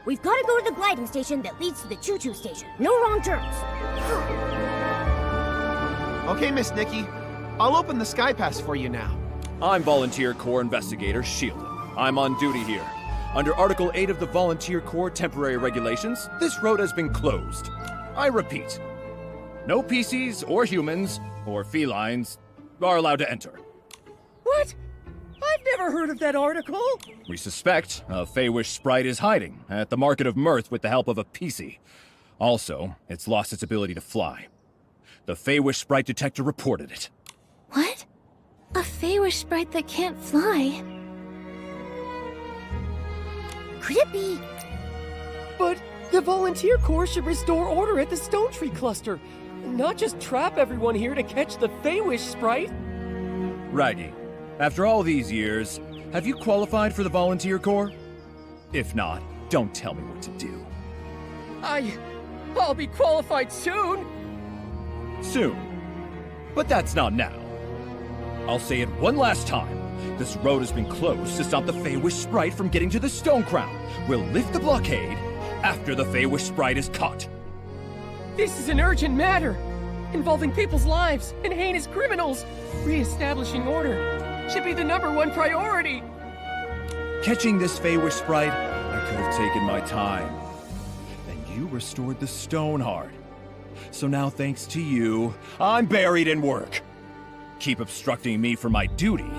We've got to go to the gliding station that leads to the choo-choo station. No wrong turns. Okay, Miss Nikki. I'll open the sky pass for you now. I'm Volunteer Corps Investigator Shieldon. I'm on duty here. Under Article 8 of the Volunteer Corps Temporary Regulations, this road has been closed. I repeat, no PCs or humans or felines are allowed to enter. What? I've never heard of that article. We suspect a Feywish sprite is hiding at the Market of Mirth with the help of a PC. Also, it's lost its ability to fly. The Feywish sprite detector reported it. What? A Feywish sprite that can't fly? Could it be? But the Volunteer Corps should restore order at the Stone Tree Cluster, not just trap everyone here to catch the Feywish sprite. Raggy, after all these years, have you qualified for the Volunteer Corps? If not, don't tell me what to do. I'll be qualified soon. Soon. But that's not now. I'll say it one last time. This road has been closed to stop the Feywish sprite from getting to the Stone Crown. We'll lift the blockade after the Feywish sprite is caught. This is an urgent matter, involving people's lives and heinous criminals. Re-establishing order should be the #1 priority. Catching this Feywish sprite, I could have taken my time. And you restored the Stoneheart. So now, thanks to you, I'm buried in work. Keep obstructing me from my duty,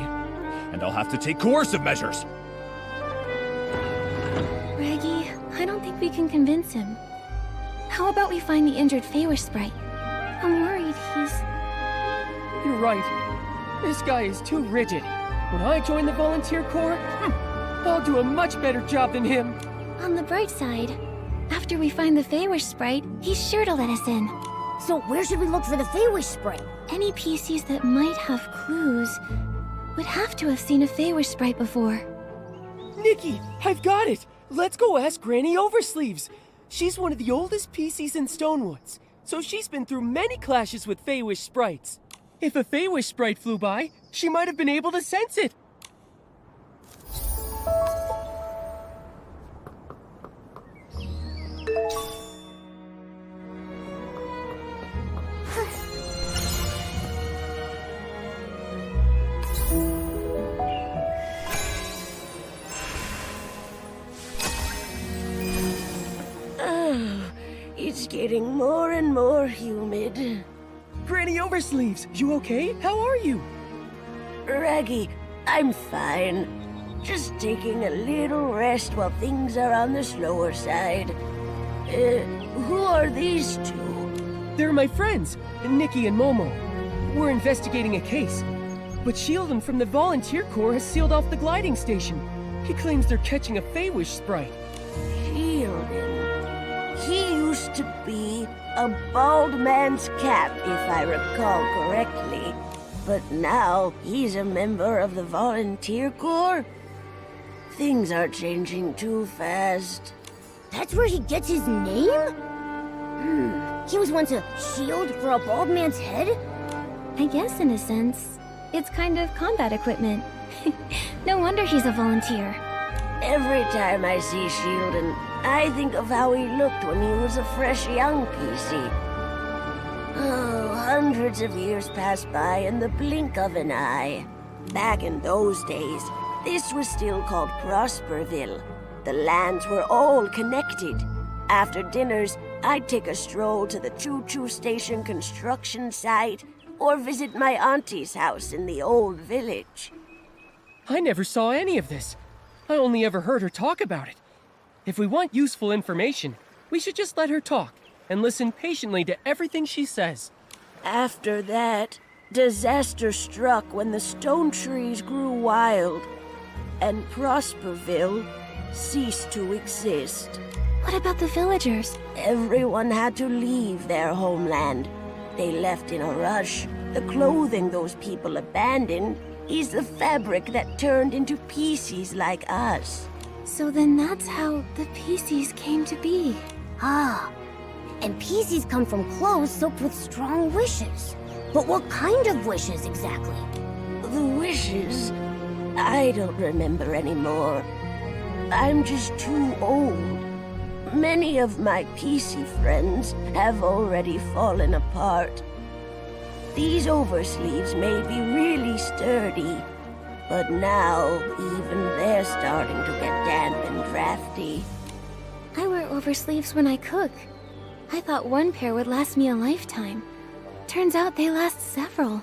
and I'll have to take coercive measures. Raggy, I don't think we can convince him. How about we find the injured Feywish sprite? I'm worried he's... You're right. This guy is too rigid. When I join the Volunteer Corps, I'll do a much better job than him. On the bright side, after we find the Feywish sprite, he's sure to let us in. So where should we look for the Feywish sprite? Any PCs that might have clues would have to have seen a Feywish sprite before. Nikki, I've got it! Let's go ask Granny Oversleeves. She's one of the oldest PCs in Stonewoods, so she's been through many clashes with Feywish sprites. If a Feywish sprite flew by, she might have been able to sense it. It's getting more and more humid. Granny Oversleeves, you okay? How are you? Raggy, I'm fine. Just taking a little rest while things are on the slower side. Who are these two? They're my friends, Nikki and Momo. We're investigating a case, but Shieldon from the Volunteer Corps has sealed off the gliding station. He claims they're catching a Feywish sprite. Shieldon. He used to be a bald man's cap, if I recall correctly. But now he's a member of the Volunteer Corps? Things are changing too fast. That's where he gets his name? He was once a shield for a bald man's head? I guess in a sense, it's kind of combat equipment. No wonder he's a volunteer. Every time I see Shieldon, I think of how he looked when he was a fresh young PC. Oh, hundreds of years pass by in the blink of an eye. Back in those days, this was still called Prosperville. The lands were all connected. After dinners, I'd take a stroll to the choo-choo station construction site or visit my auntie's house in the old village. I never saw any of this. I only ever heard her talk about it. If we want useful information, we should just let her talk and listen patiently to everything she says. After that, disaster struck when the stone trees grew wild, and Prosperville ceased to exist. What about the villagers? Everyone had to leave their homeland. They left in a rush. The clothing those people abandoned is the fabric that turned into PCs like us. So then that's how the PCs came to be. Ah, and PCs come from clothes soaked with strong wishes. But what kind of wishes exactly? The wishes? I don't remember anymore. I'm just too old. many of my PC friends have already fallen apart. These oversleeves may be really sturdy, but now even they're starting to get damp and drafty. I wear oversleeves when I cook. I thought one pair would last me a lifetime. Turns out they last several.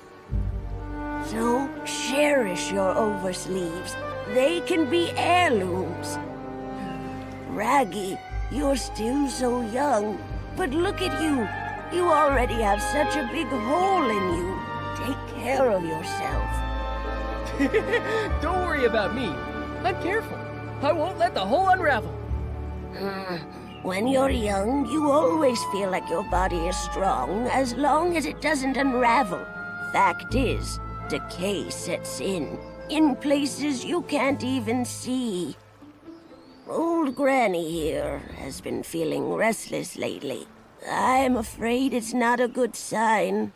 So cherish your oversleeves. They can be heirlooms. Raggy, you're still so young, but look at you. You already have such a big hole in you. Take care of yourself. Don't worry about me. I'm careful. I won't let the hole unravel. When you're young, you always feel like your body is strong as long as it doesn't unravel. Fact is, decay sets in places you can't even see. Old Granny here has been feeling restless lately. I'm afraid it's not a good sign.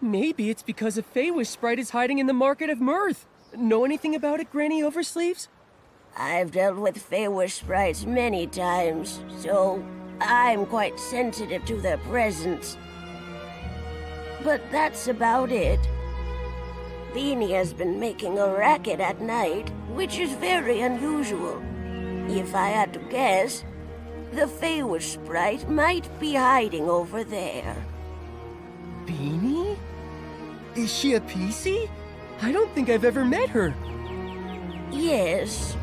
Maybe it's because a Feywish sprite is hiding in the Market of Mirth. Know anything about it, Granny Oversleeves? I've dealt with Feywish sprites many times, so I'm quite sensitive to their presence. But that's about it. Beanie has been making a racket at night, which is very unusual. If I had to guess, the Feywish sprite might be hiding over there. Beanie? Is she a PC? I don't think I've ever met her. Yes,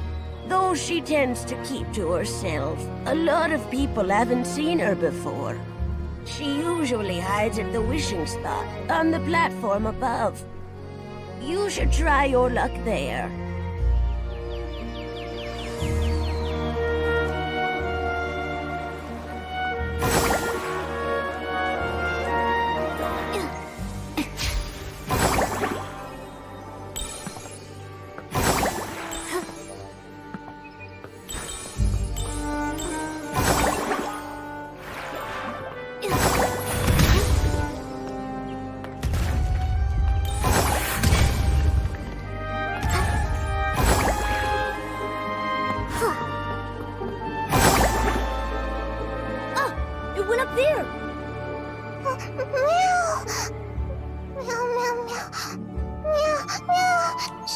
though she tends to keep to herself. A lot of people haven't seen her before. She usually hides at the wishing spot, on the platform above. You should try your luck there.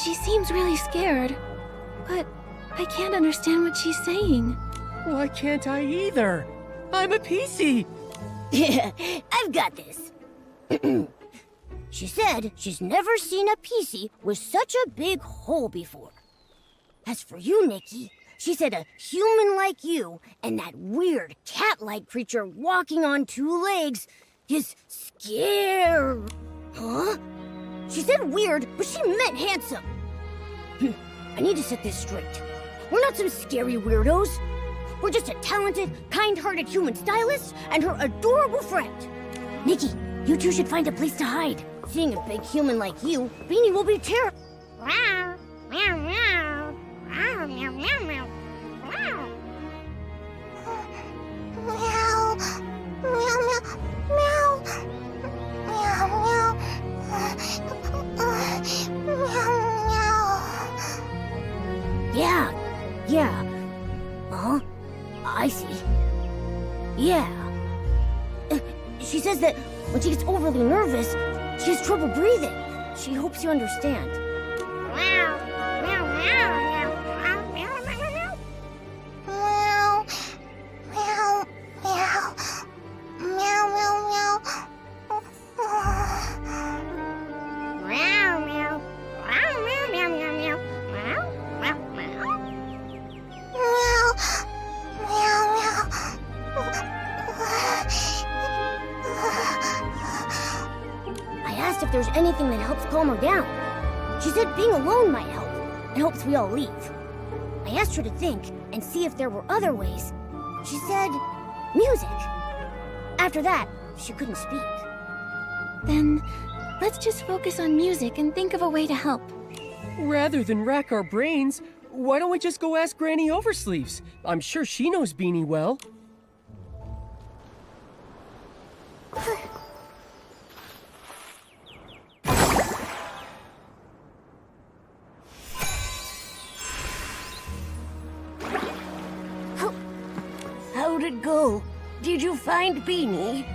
She seems really scared, but I can't understand what she's saying. Why can't I either? I'm a PC. Yeah, I've got this. She said she's never seen a PC with such a big hole before. As for you, Nikki, she said a human like you and that weird cat-like creature walking on two legs is scary. Huh? She said weird, but she meant handsome. I need to set this straight. We're not some scary weirdos. We're just a talented, kind-hearted human stylist and her adorable friend. Nikki, you two should find a place to hide. Seeing a big human like you, Beanie will be terrified. Yeah. Uh-huh. I see. Yeah. She says that when she gets overly nervous, she has trouble breathing. She hopes you understand. If there's anything that helps calm her down. She said being alone might help, and hopes we all leave. I asked her to think and see if there were other ways. She said music. After that, she couldn't speak. Then, let's just focus on music and think of a way to help. Rather than rack our brains, why don't we just go ask Granny Oversleeves? I'm sure she knows Beanie well. How go? Did you find Beanie?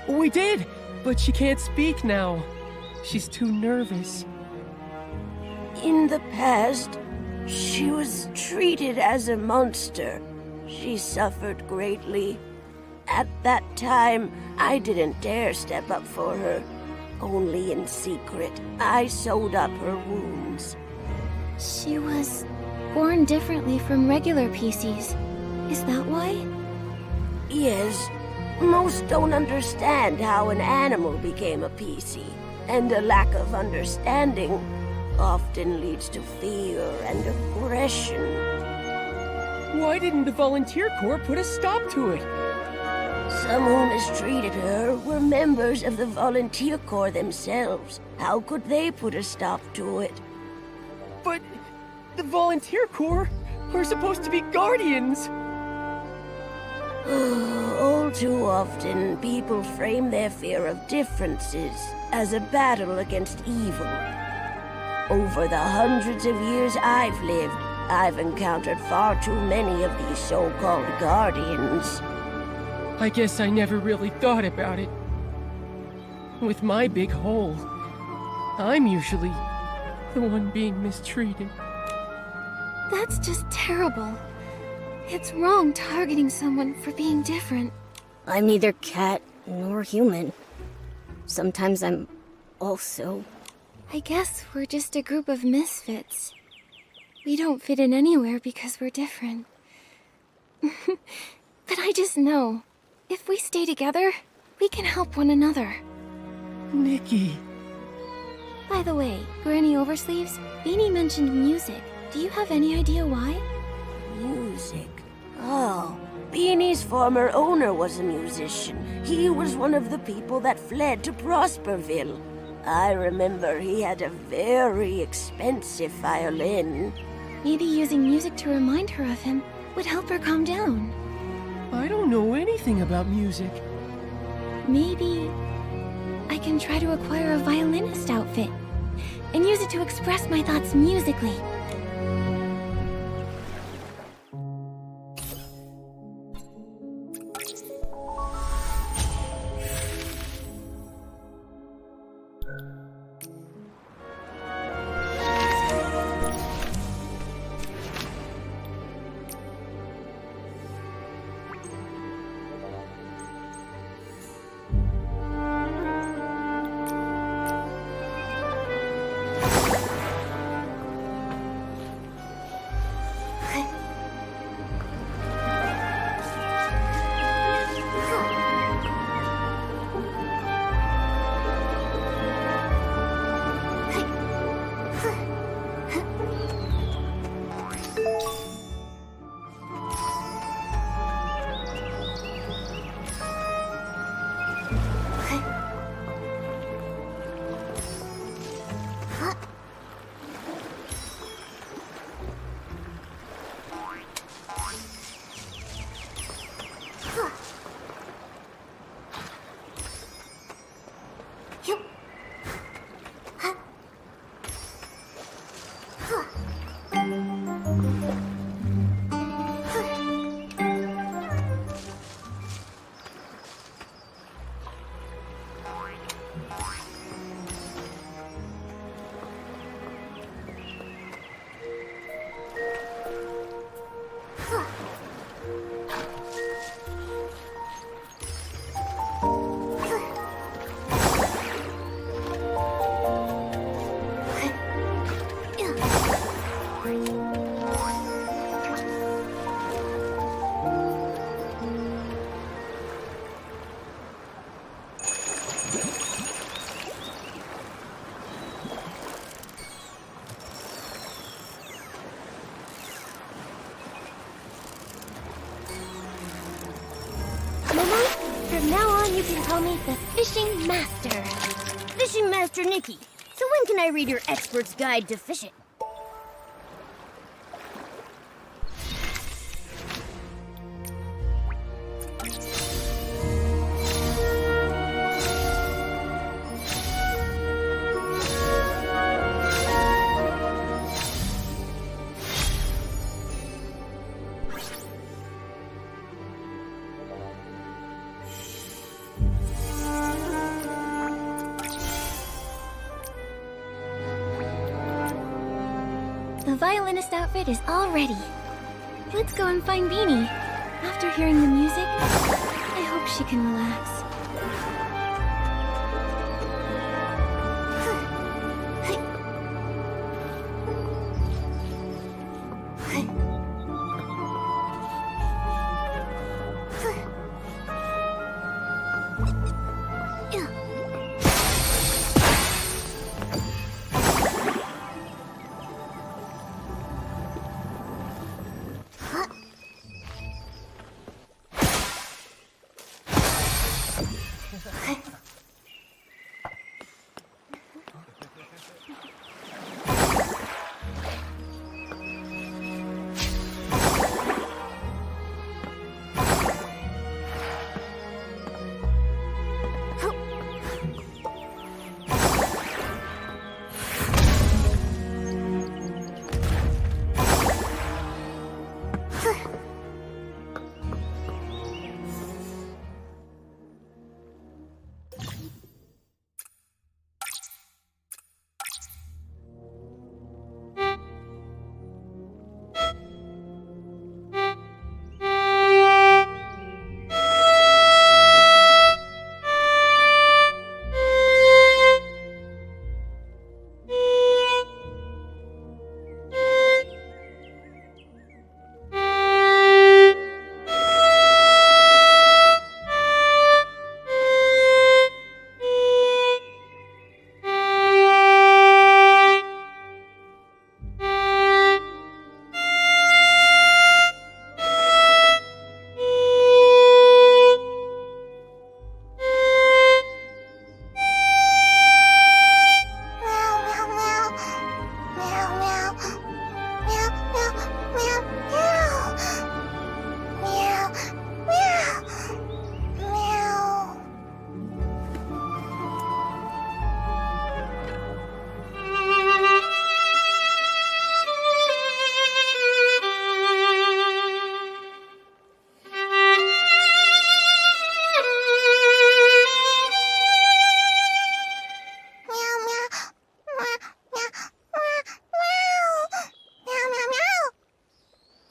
We did, but she can't speak now. She's too nervous. In the past, she was treated as a monster. She suffered greatly. At that time, I didn't dare step up for her. Only in secret, I sewed up her wounds. She was born differently from regular PCs. Is that why? Yes, most don't understand how an animal became a PC, and a lack of understanding often leads to fear and aggression. Why didn't the volunteer corps put a stop to it? Some who mistreated her were members of the volunteer corps themselves. How could they put a stop to it? But the volunteer corps are supposed to be guardians. All too often, people frame their fear of differences as a battle against evil. Over the hundreds of years I've lived, I've encountered far too many of these so-called guardians. I guess I never really thought about it. With my big hole, I'm usually the one being mistreated. That's just terrible. It's wrong targeting someone for being different. I'm neither cat nor human. Sometimes I'm also... I guess we're just a group of misfits. We don't fit in anywhere because we're different. But I just know, if we stay together, we can help one another. Nikki. By the way, Granny Oversleeves, Beanie mentioned music. Do you have any idea why? Music? Oh, Beanie's former owner was a musician. He was one of the people that fled to Prosperville. I remember he had a very expensive violin. Maybe using music to remind her of him would help her calm down. I don't know anything about music. Maybe I can try to acquire a violinist outfit and use it to express my thoughts musically. From now on, you can call me the Fishing Master. Fishing Master Nikki. So when can I read your expert's guide to fishing? violinist outfit is all ready. Let's go and find Beanie. After hearing the music, I hope she can relax.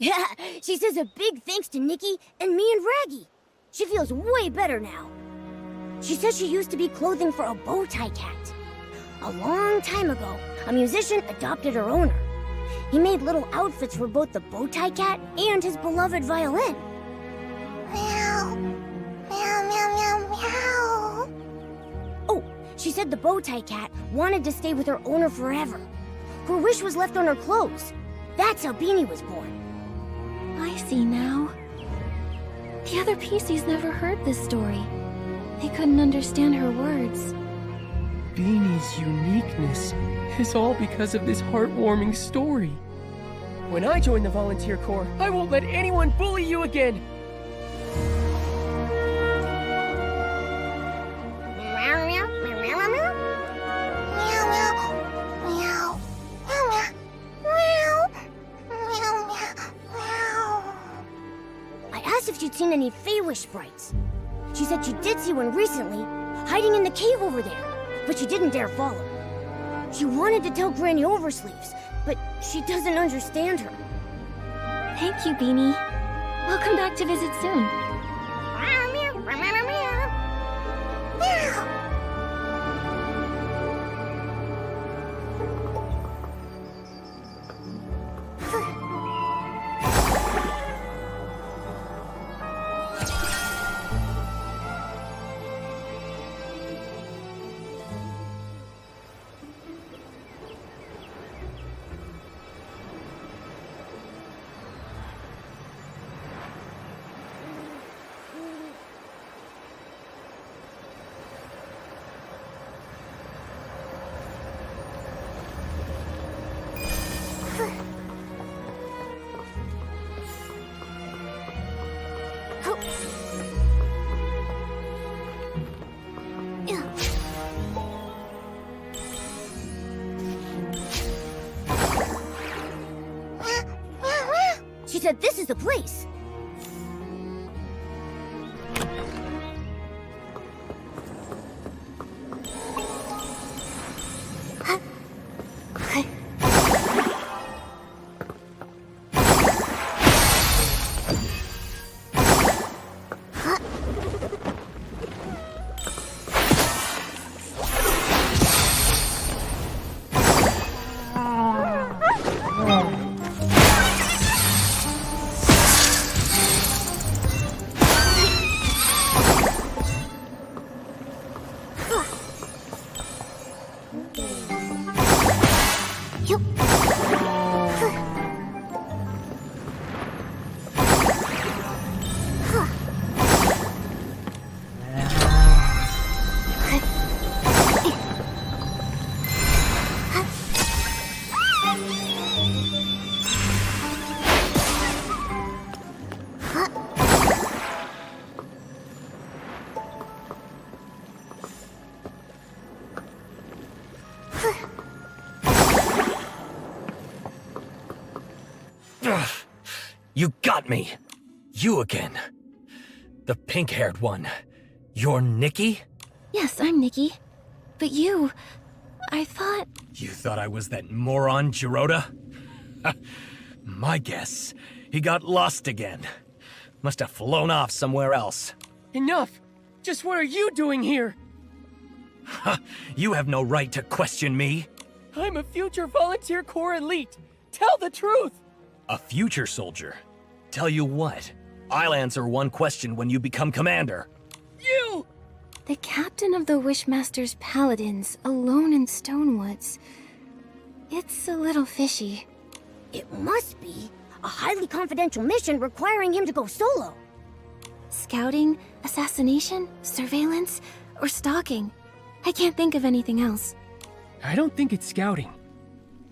Yeah, she says a big thanks to Nikki and me and Raggy. She feels way better now. She says she used to be clothing for a bow tie cat. A long time ago, a musician adopted her owner. He made little outfits for both the bow tie cat and his beloved violin. Meow. Meow, meow, meow, meow. Oh, she said the bow tie cat wanted to stay with her owner forever. Her wish was left on her clothes. That's how Beanie was born. I see now. The other PCs never heard this story. They couldn't understand her words. Beanie's uniqueness is all because of this heartwarming story. When I join the volunteer corps, I won't let anyone bully you again. Meow, meow, meow, meow, meow. Meow, meow. Meow. Meow, meow. Meow. Meow, meow. Meow. I asked if she'd seen any Feywish sprites. She said she did see one recently, hiding in the cave over there, but she didn't dare follow. She wanted to tell Granny Oversleeves, but she doesn't understand her. Thank you, Beanie. We'll come back to visit soon. Meow, meow, meow, meow, meow. Meow. She said this is the place. You got me! You again. The pink-haired one. You're Nikki? Yes, I'm Nikki. But you... I thought... You thought I was that moron, Jirota? My guess. He got lost again. Must have flown off somewhere else. Enough! Just what are you doing here? You have no right to question me. I'm a future volunteer corps elite. Tell the truth! A future soldier? Tell you what, I'll answer one question when you become commander. You! The captain of the Wishmaster's Paladins, alone in Stonewoods. It's a little fishy. It must be a highly confidential mission requiring him to go solo. Scouting, assassination, surveillance, or stalking. I can't think of anything else. I don't think it's scouting.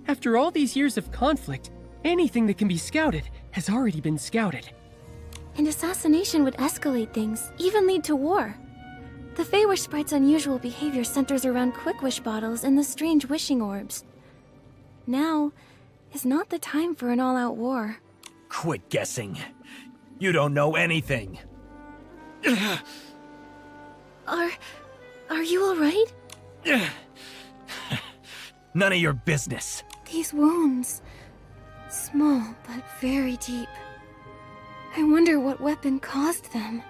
After all these years of conflict, anything that can be scouted has already been scouted. And assassination would escalate things, even lead to war. The Feywish Sprite's unusual behavior centers around quick wish bottles and the strange wishing orbs. Now is not the time for an all-out war. Quit guessing. You don't know anything. Are you alright? None of your business. These wounds. Small, but very deep. I wonder what weapon caused them.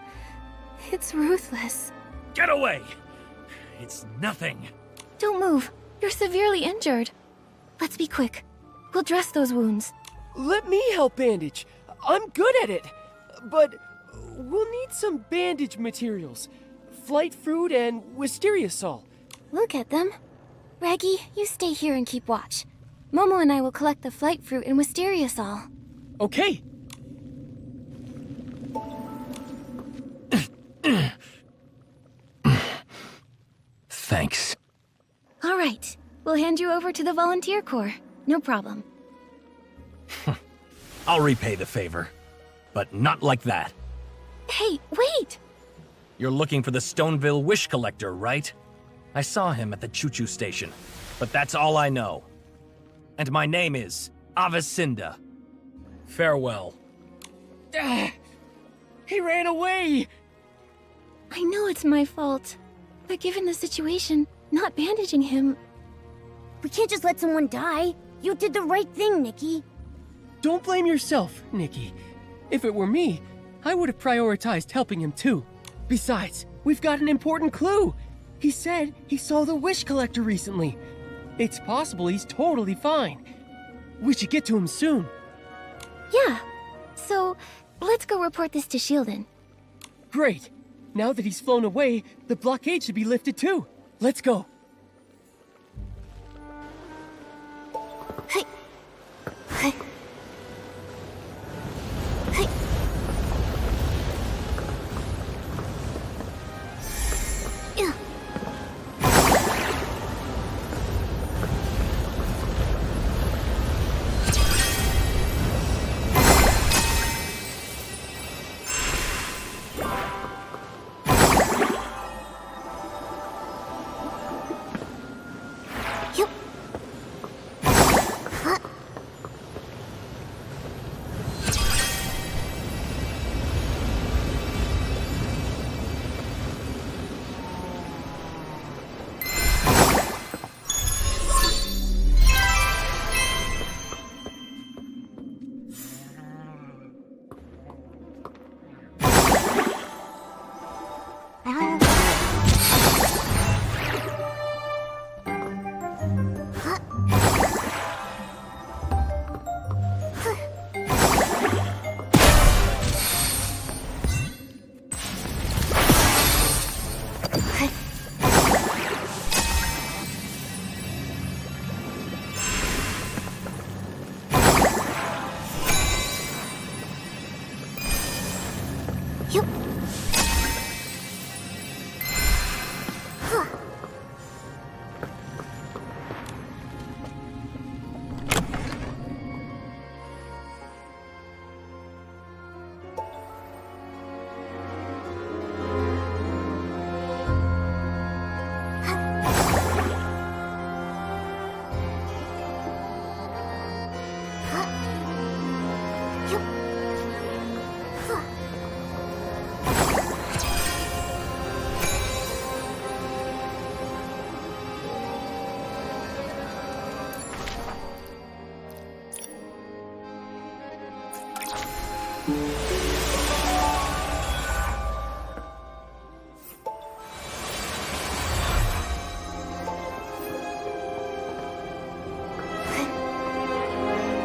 It's ruthless. Get away! It's nothing. Don't move. You're severely injured. Let's be quick. We'll dress those wounds. Let me help bandage. I'm good at it. But we'll need some bandage materials. Flight fruit and wisteria sol. We'll get them. Raggy, you stay here and keep watch. Momo and I will collect the flight fruit and wisteria sol. Okay. Thanks. All right. We'll hand you over to the volunteer corps. No problem. I'll repay the favor. But not like that. Hey, wait! You're looking for the Stoneville Wish Collector, right? I saw him at the choo-choo station, but that's all I know. And my name is Avicinda. Farewell. He ran away! I know it's my fault. But given the situation, not bandaging him... We can't just let someone die. You did the right thing, Nikki. Don't blame yourself, Nikki. If it were me, I would have prioritized helping him too. Besides, we've got an important clue. He said he saw the Wish Collector recently. It's possible he's totally fine. We should get to him soon. Yeah. So, let's go report this to Shieldon. Great. Now that he's flown away, the blockade should be lifted too. Let's go. Hey. Hey. Hey. Yeah.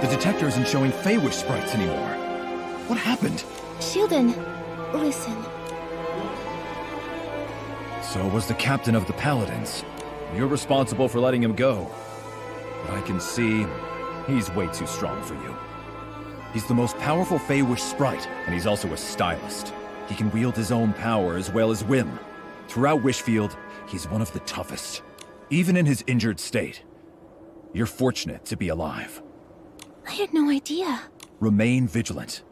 The detector isn't showing Feywish sprites anymore. What happened? Shieldon, listen. So was the captain of the Paladins. You're responsible for letting him go. But I can see he's way too strong for you. He's the most powerful Feywish sprite, and he's also a stylist. He can wield his own power as well as whim. Throughout Wishfield, he's one of the toughest. Even in his injured state. You're fortunate to be alive. I had no idea. Remain vigilant.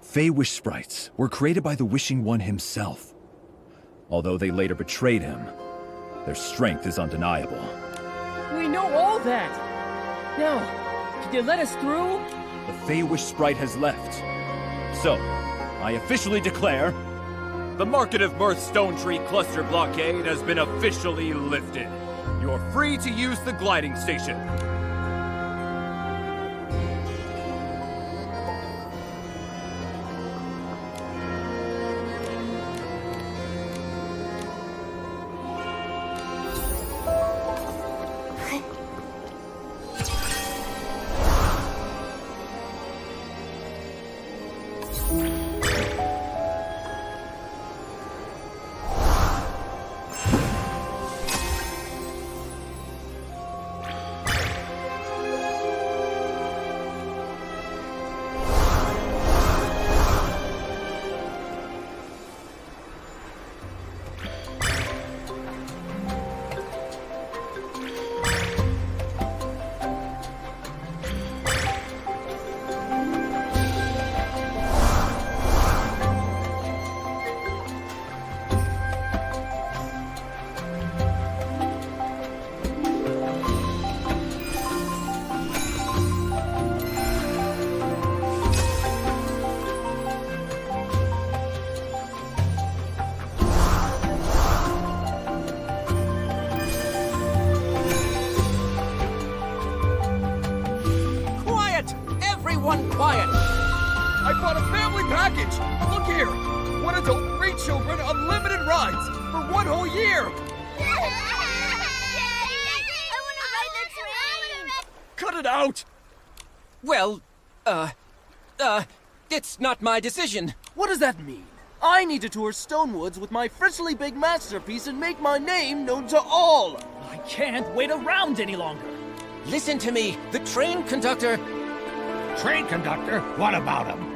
Feywish sprites were created by the Wishing One himself. Although they later betrayed him, their strength is undeniable. We know all that. Now, can you let us through? The Feywish sprite has left. So, I officially declare... The Market of Mirth Stone Tree Cluster Blockade has been officially lifted. You're free to use the gliding station. Quiet! I bought a family package! Look here! 1 adult, 3 children, unlimited rides! For 1 whole year! Daddy, I want to ride the train! Cut it out! Well, it's not my decision. What does that mean? I need to tour Stonewoods with my freshly big masterpiece and make my name known to all! I can't wait around any longer. Listen to me. The train conductor... Train conductor? What about him?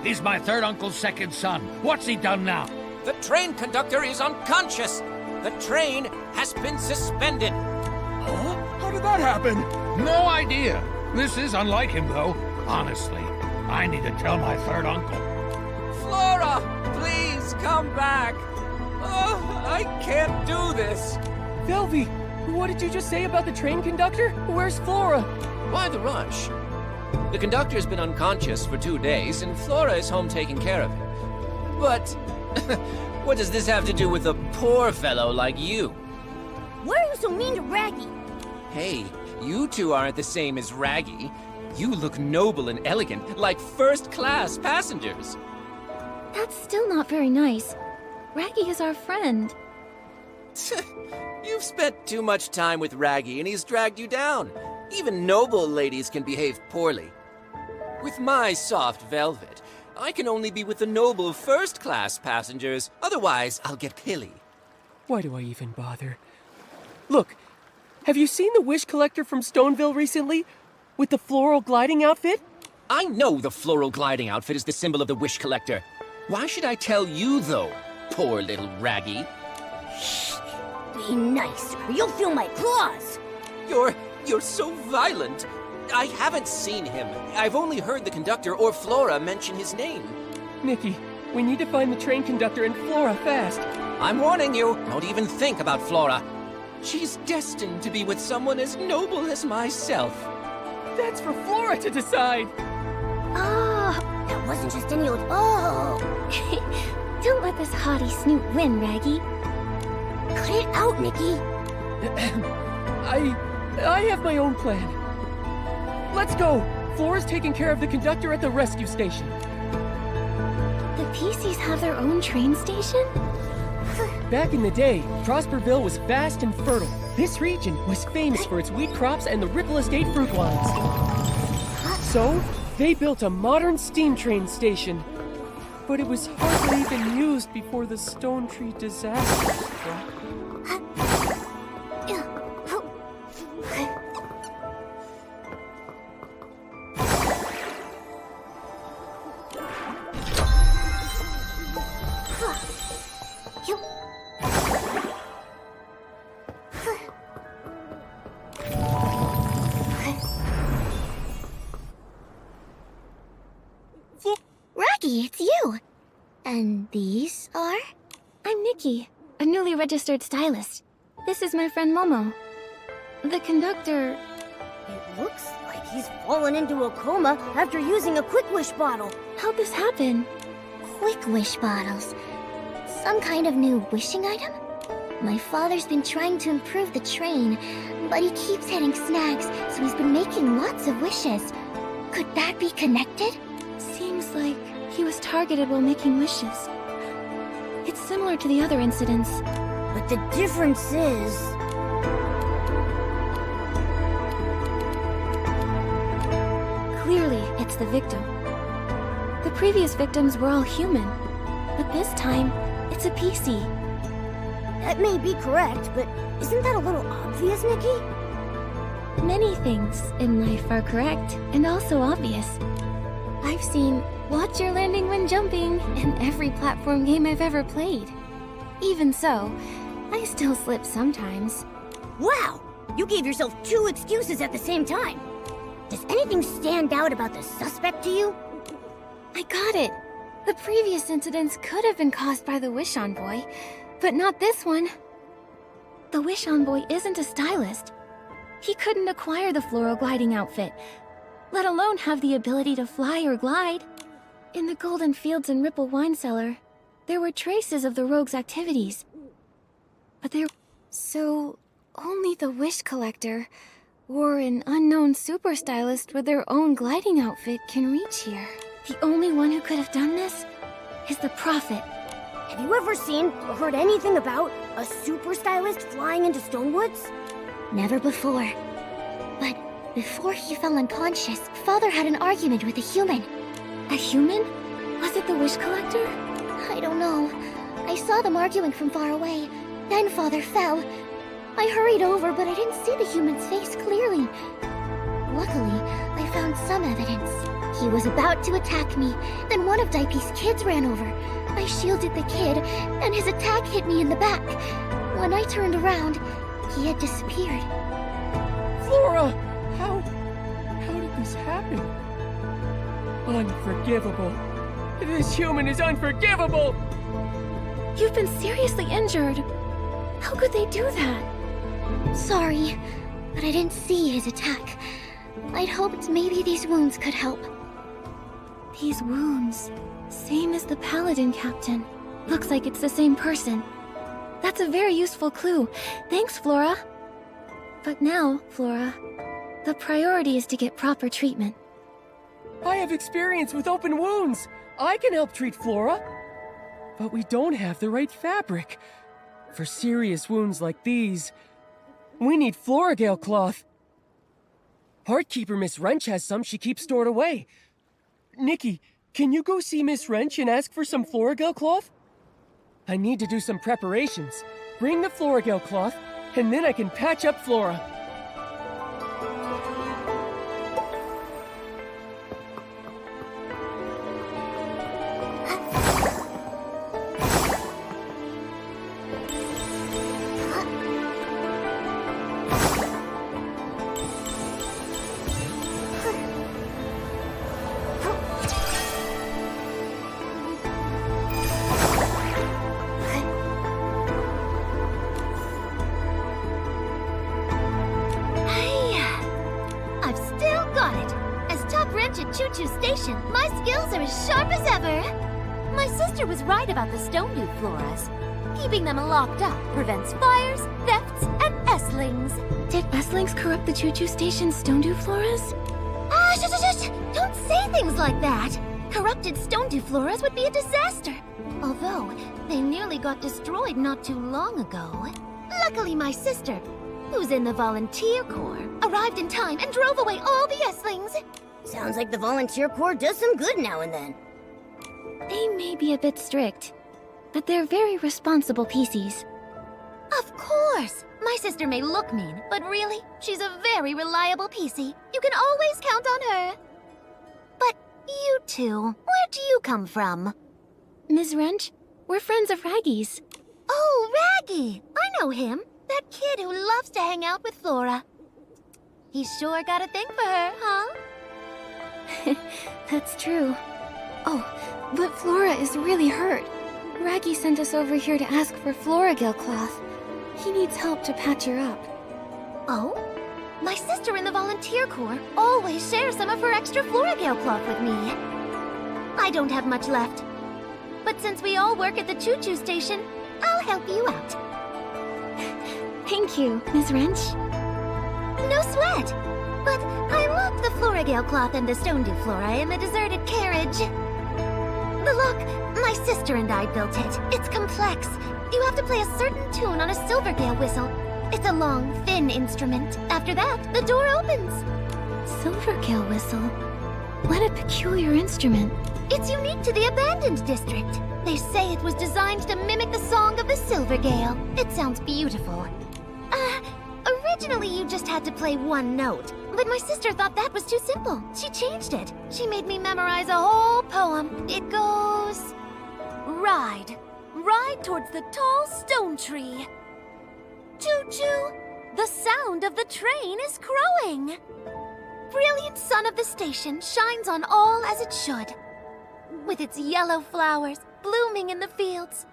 He's my third uncle's second son. What's he done now? The train conductor is unconscious. The train has been suspended. Huh? How did that happen? No idea. This is unlike him, though. Honestly, I need to tell my third uncle. Flora, please come back. Oh, I can't do this. Velvy, what did you just say about the train conductor? Where's Flora? Why the rush? The conductor's been unconscious for 2 days, and Flora is home taking care of him. But what does this have to do with a poor fellow like you? Why are you so mean to Raggy? Hey, you two aren't the same as Raggy. You look noble and elegant, like first-class passengers. That's still not very nice. Raggy is our friend. You've spent too much time with Raggy, and he's dragged you down. Even noble ladies can behave poorly. With my soft velvet, I can only be with the noble first-class passengers. Otherwise, I'll get pilly. Why do I even bother? Look, have you seen the Wish Collector from Stoneville recently? With the floral gliding outfit? I know the floral gliding outfit is the symbol of the Wish Collector. Why should I tell you, though, poor little Raggy? Be nice, or you'll feel my claws! You're so violent. I haven't seen him. I've only heard the conductor or Flora mention his name. Nikki, we need to find the train conductor and Flora fast. I'm warning you, don't even think about Flora. She's destined to be with someone as noble as myself. That's for Flora to decide. Oh, that wasn't just any old... Oh! Don't let this haughty snoot win, Raggy. Cut it out, Nikki. I have my own plan. Let's go. Flora's taking care of the conductor at the rescue station. The PCs have their own train station? Back in the day, Prosperville was vast and fertile. This region was famous for its wheat crops and the Ripple Estate fruit wines. So, they built a modern steam train station. But it was hardly even used before the Stone Tree disaster struck. Rocky, it's you! And these are? I'm Nikki, a newly registered stylist. This is my friend Momo. The conductor... It looks like he's fallen into a coma after using a Quick Wish bottle. How'd this happen? Quick Wish bottles. Some kind of new wishing item? My father's been trying to improve the train, but he keeps hitting snags, so he's been making lots of wishes. Could that be connected? Seems like he was targeted while making wishes. It's similar to the other incidents. But the difference is... Clearly, it's the victim. The previous victims were all human, but this time, it's a PC. That may be correct, but isn't that a little obvious, Nikki? Many things in life are correct and also obvious. I've seen "Watch your landing when jumping" in every platform game I've ever played. Even so, I still slip sometimes. Wow! You gave yourself 2 excuses at the same time. Does anything stand out about the suspect to you? I got it. The previous incidents could have been caused by the Wish Envoy, but not this one. The Wish Envoy isn't a stylist. He couldn't acquire the floral gliding outfit, let alone have the ability to fly or glide. In the Golden Fields and Ripple Wine Cellar, there were traces of the rogue's activities. But So, only the Wish Collector, or an unknown super stylist with their own gliding outfit can reach here. The only one who could have done this is the Prophet. Have you ever seen or heard anything about a super stylist flying into Stonewoods? Never before. But before he fell unconscious, Father had an argument with a human. A human? Was it the Wish Collector? I don't know. I saw them arguing from far away. Then Father fell. I hurried over, but I didn't see the human's face clearly. Luckily, I found some evidence. He was about to attack me, then one of Daipi's kids ran over. I shielded the kid, and his attack hit me in the back. When I turned around, he had disappeared. Flora! How did this happen? Unforgivable. This human is unforgivable! You've been seriously injured. How could they do that? Sorry, but I didn't see his attack. I'd hoped maybe these wounds could help. These wounds. Same as the Paladin Captain. Looks like it's the same person. That's a very useful clue. Thanks, Flora. But now, Flora, the priority is to get proper treatment. I have experience with open wounds. I can help treat Flora. But we don't have the right fabric. For serious wounds like these, we need Floragale cloth. Heartkeeper Miss Wrench has some she keeps stored away. Nikki, can you go see Miss Wrench and ask for some Floragale cloth? I need to do some preparations. Bring the Floragale cloth, and then I can patch up Flora. Choo-choo station, my skills are as sharp as ever. My sister was right about the Stonedew floras. Keeping them locked up prevents fires, thefts, and estlings. Did estlings corrupt the choo-choo station's Stonedew floras? Shush! Don't say things like that. Corrupted Stonedew floras would be a disaster. Although, they nearly got destroyed not too long ago. Luckily, my sister, who's in the volunteer corps, arrived in time and drove away all the estlings. Sounds like the volunteer corps does some good now and then. They may be a bit strict, but they're very responsible PCs. Of course! My sister may look mean, but really, she's a very reliable PC. You can always count on her. But you two, where do you come from? Ms. Wrench, we're friends of Raggy's. Oh, Raggy! I know him. That kid who loves to hang out with Flora. He's sure got a thing for her, huh? That's true. Oh, but Flora is really hurt. Raggy sent us over here to ask for Floragale cloth. He needs help to patch her up. Oh? My sister in the volunteer corps always shares some of her extra Floragale cloth with me. I don't have much left. But since we all work at the choo-choo station, I'll help you out. Thank you, Ms. Wrench. No sweat! But I locked the Floragale cloth and the stone dew flora in the deserted carriage. The lock, my sister and I built it. It's complex. You have to play a certain tune on a Silvergale whistle. It's a long, thin instrument. After that, the door opens. Silvergale whistle? What a peculiar instrument. It's unique to the abandoned district. They say it was designed to mimic the song of the Silvergale. It sounds beautiful. Originally you just had to play one note, but my sister thought that was too simple. She changed it. She made me memorize a whole poem. It goes... Ride. Ride towards the tall stone tree. Choo-choo! The sound of the train is crowing. Brilliant sun of the station shines on all as it should. With its yellow flowers blooming in the fields,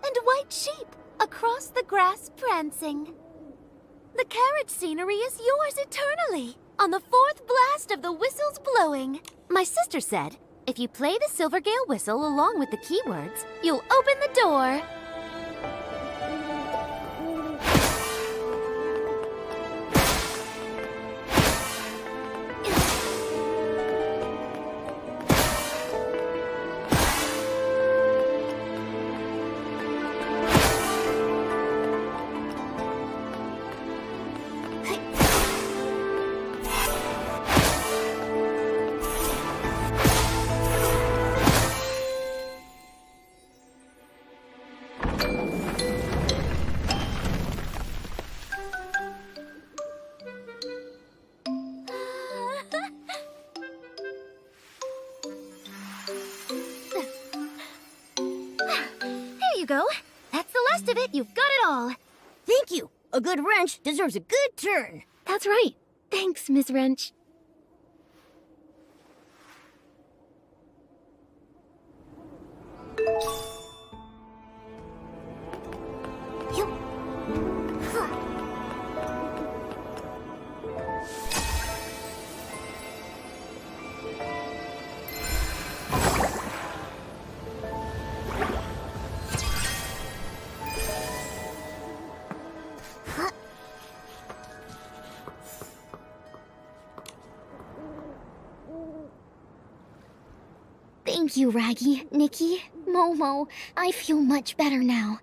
and white sheep across the grass prancing. The carriage scenery is yours eternally, on the fourth blast of the whistles blowing. My sister said, if you play the Silvergale whistle along with the keywords, you'll open the door. Go. That's the last of it. You've got it all. Thank you. A good wrench deserves a good turn. That's right. Thanks, Ms. Wrench. Thank you, Raggy, Nikki, Momo. I feel much better now.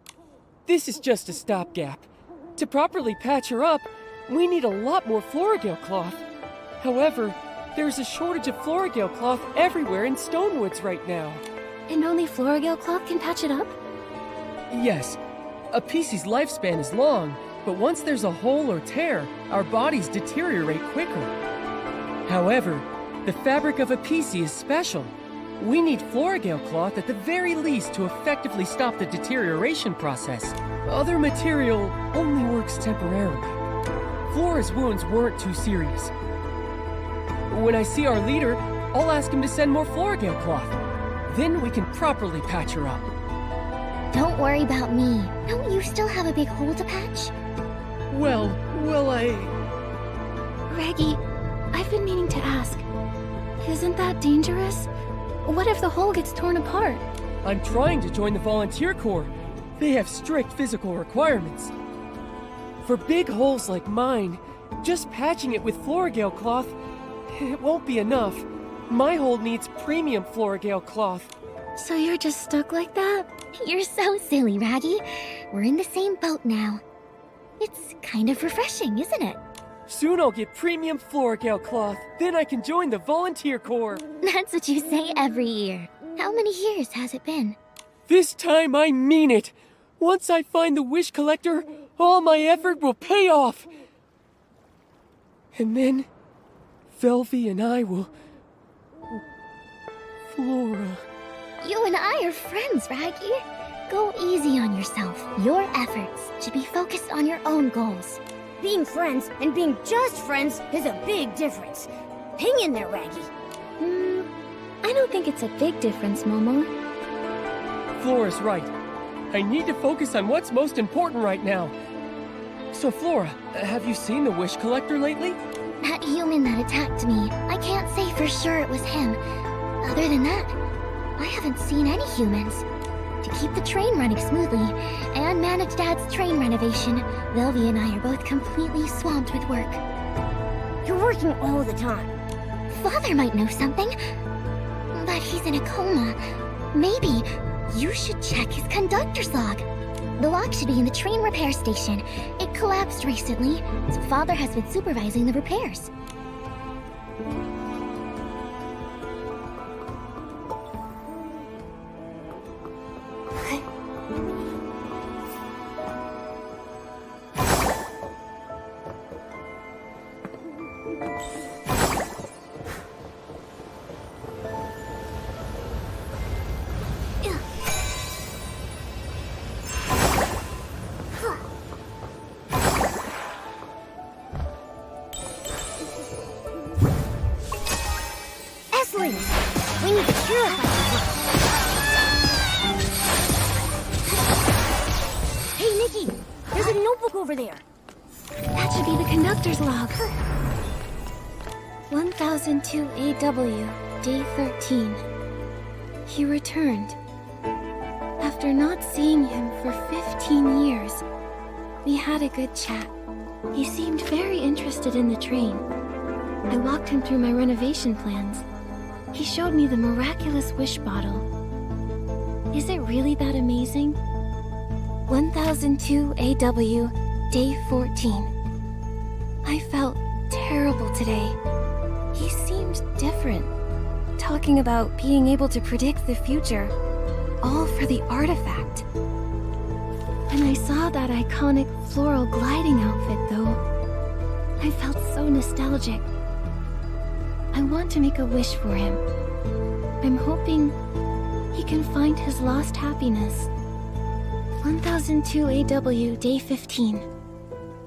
This is just a stopgap. To properly patch her up, we need a lot more Floragale cloth. However, there's a shortage of Floragale cloth everywhere in Stonewoods right now. And only Floragale cloth can patch it up? Yes, a PC's lifespan is long, but once there's a hole or tear, our bodies deteriorate quicker. However, the fabric of a PC is special. We need Floragale cloth at the very least to effectively stop the deterioration process. Other material only works temporarily. Flora's wounds weren't too serious. When I see our leader, I'll ask him to send more Floragale cloth. Then we can properly patch her up. Don't worry about me. Don't you still have a big hole to patch? Well, Raggy, I've been meaning to ask. Isn't that dangerous? What if the hole gets torn apart? I'm trying to join the volunteer corps. They have strict physical requirements. For big holes like mine, just patching it with Floragale cloth, it won't be enough. My hole needs premium Floragale cloth. So you're just stuck like that? You're so silly, Raggy. We're in the same boat now. It's kind of refreshing, isn't it? Soon I'll get premium Florigale cloth. Then I can join the volunteer corps. That's what you say every year. How many years has it been? This time I mean it. Once I find the wish collector, all my effort will pay off. And then, Velvy and I will... Flora... You and I are friends, Raggy. Go easy on yourself. Your efforts should be focused on your own goals. Being friends and being just friends is a big difference. Hang in there, Raggy. I don't think it's a big difference, Momo. Flora's right. I need to focus on what's most important right now. So, Flora, have you seen the wish collector lately? That human that attacked me, I can't say for sure it was him. Other than that, I haven't seen any humans. To keep the train running smoothly and manage Dad's train renovation, Velvy and I are both completely swamped with work. You're working all the time. Father might know something, but he's in a coma. Maybe you should check his conductor's log. The log should be in the train repair station. It collapsed recently, so Father has been supervising the repairs. We need to purify the place. Hey, Nikki! There's a notebook over there. That should be the conductor's log. 1002 AW, day 13. He returned. After not seeing him for 15 years, we had a good chat. He seemed very interested in the train. I walked him through my renovation plans. He showed me the miraculous wish bottle. Is it really that amazing? 1002 AW, day 14. I felt terrible today. He seemed different, talking about being able to predict the future, all for the artifact. When I saw that iconic floral gliding outfit, though, I felt so nostalgic. I want to make a wish for him. I'm hoping he can find his lost happiness. 1002 AW, day 15.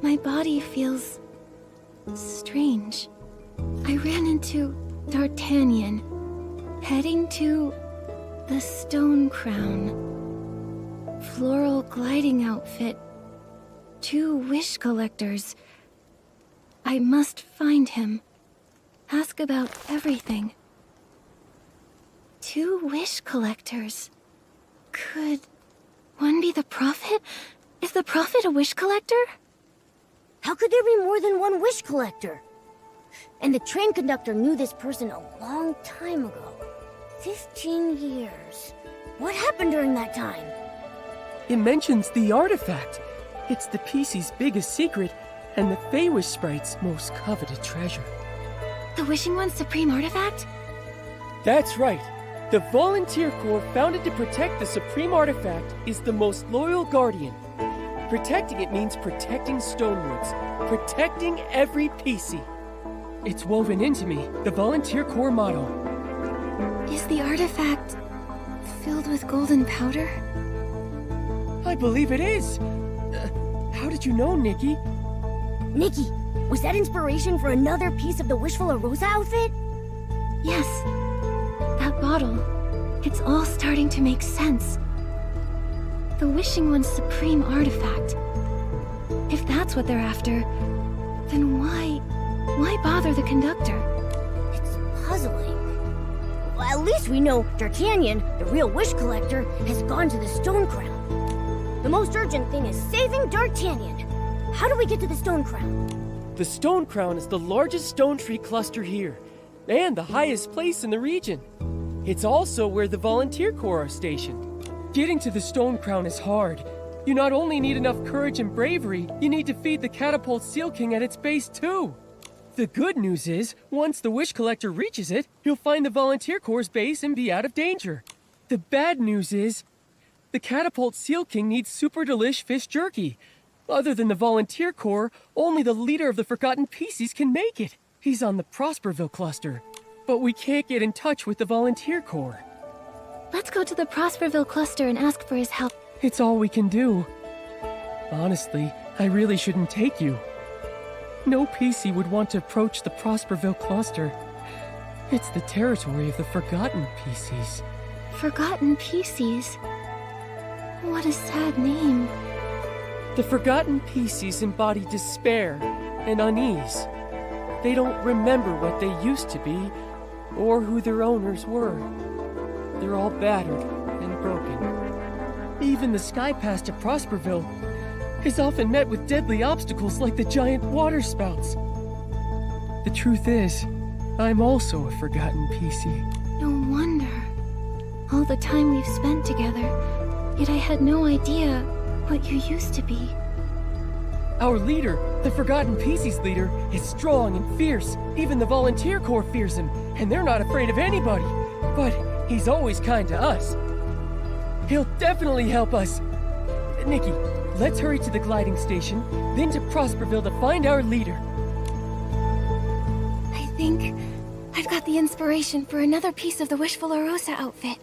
My body feels strange. I ran into D'Artagnan, heading to the Stone Crown. Floral gliding outfit. 2 wish collectors. I must find him. Ask about everything. 2 wish collectors. Could one be the Prophet? Is the Prophet a wish collector? How could there be more than one wish collector? And the train conductor knew this person a long time ago. 15 years. What happened during that time? It mentions the artifact. It's the PC's biggest secret and the Feywish Sprite's most coveted treasure. The Wishing One's supreme artifact? That's right. The Volunteer Corps founded to protect the supreme artifact is the most loyal guardian. Protecting it means protecting Stonewoods, protecting every PC. It's woven into me, the Volunteer Corps motto. Is the artifact filled with golden powder? I believe it is. How did you know, Nikki? Nikki, was that inspiration for another piece of the Wishful Rosa outfit? Yes. That bottle. It's all starting to make sense. The Wishing One's supreme artifact. If that's what they're after, then why bother the conductor? It's puzzling. Well, at least we know D'Artagnan, the real wish collector, has gone to the Stone Crown. The most urgent thing is saving D'Artagnan. How do we get to the Stone Crown? The Stone Crown is the largest stone tree cluster here, and the highest place in the region. It's also where the Volunteer Corps are stationed. Getting to the Stone Crown is hard, You not only need enough courage and bravery, you need to feed the catapult Seal King at its base too. The good news is, once the Wish Collector reaches it, he'll find the Volunteer Corps' base and be out of danger. The bad news is, the catapult Seal King needs super delish fish jerky. Other than the Volunteer Corps, only the leader of the Forgotten Pieces can make it. He's on the Prosperville cluster. But we can't get in touch with the Volunteer Corps. Let's go to the Prosperville cluster and ask for his help. It's all we can do. Honestly, I really shouldn't take you. No PC would want to approach the Prosperville cluster. It's the territory of the Forgotten PCs. Forgotten PCs? What a sad name. The Forgotten PCs embody despair and unease. They don't remember what they used to be, or who their owners were. They're all battered and broken. Even the sky pass to Prosperville is often met with deadly obstacles like the giant water spouts. The truth is, I'm also a Forgotten PC. No wonder. All the time we've spent together, yet I had no idea what you used to be. Our leader, the Forgotten PC's leader, is strong and fierce. Even the Volunteer Corps fears him, and they're not afraid of anybody. But he's always kind to us. He'll definitely help us. Nikki, let's hurry to the gliding station, then to Prosperville to find our leader. I think I've got the inspiration for another piece of the Wishful Rosa outfit.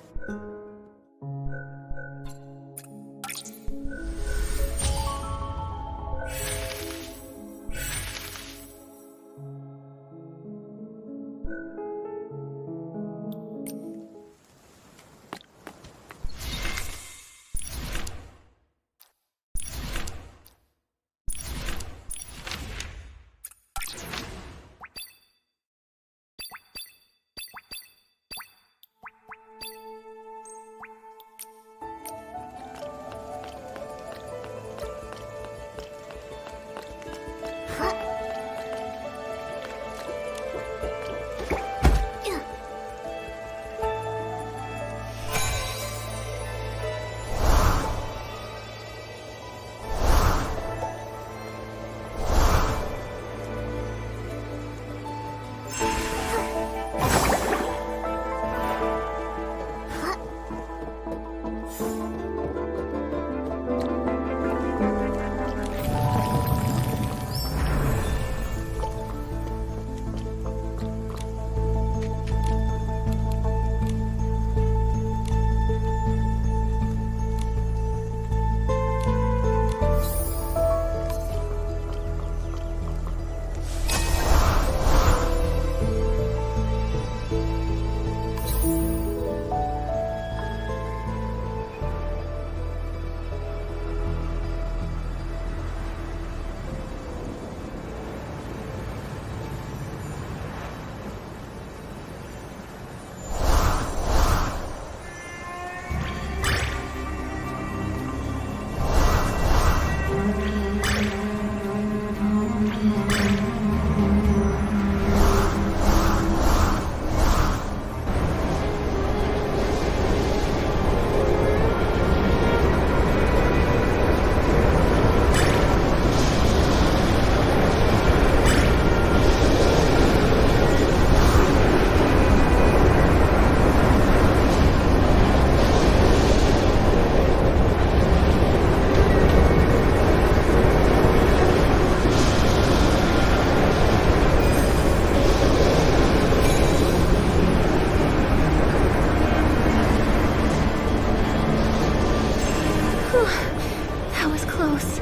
That was close.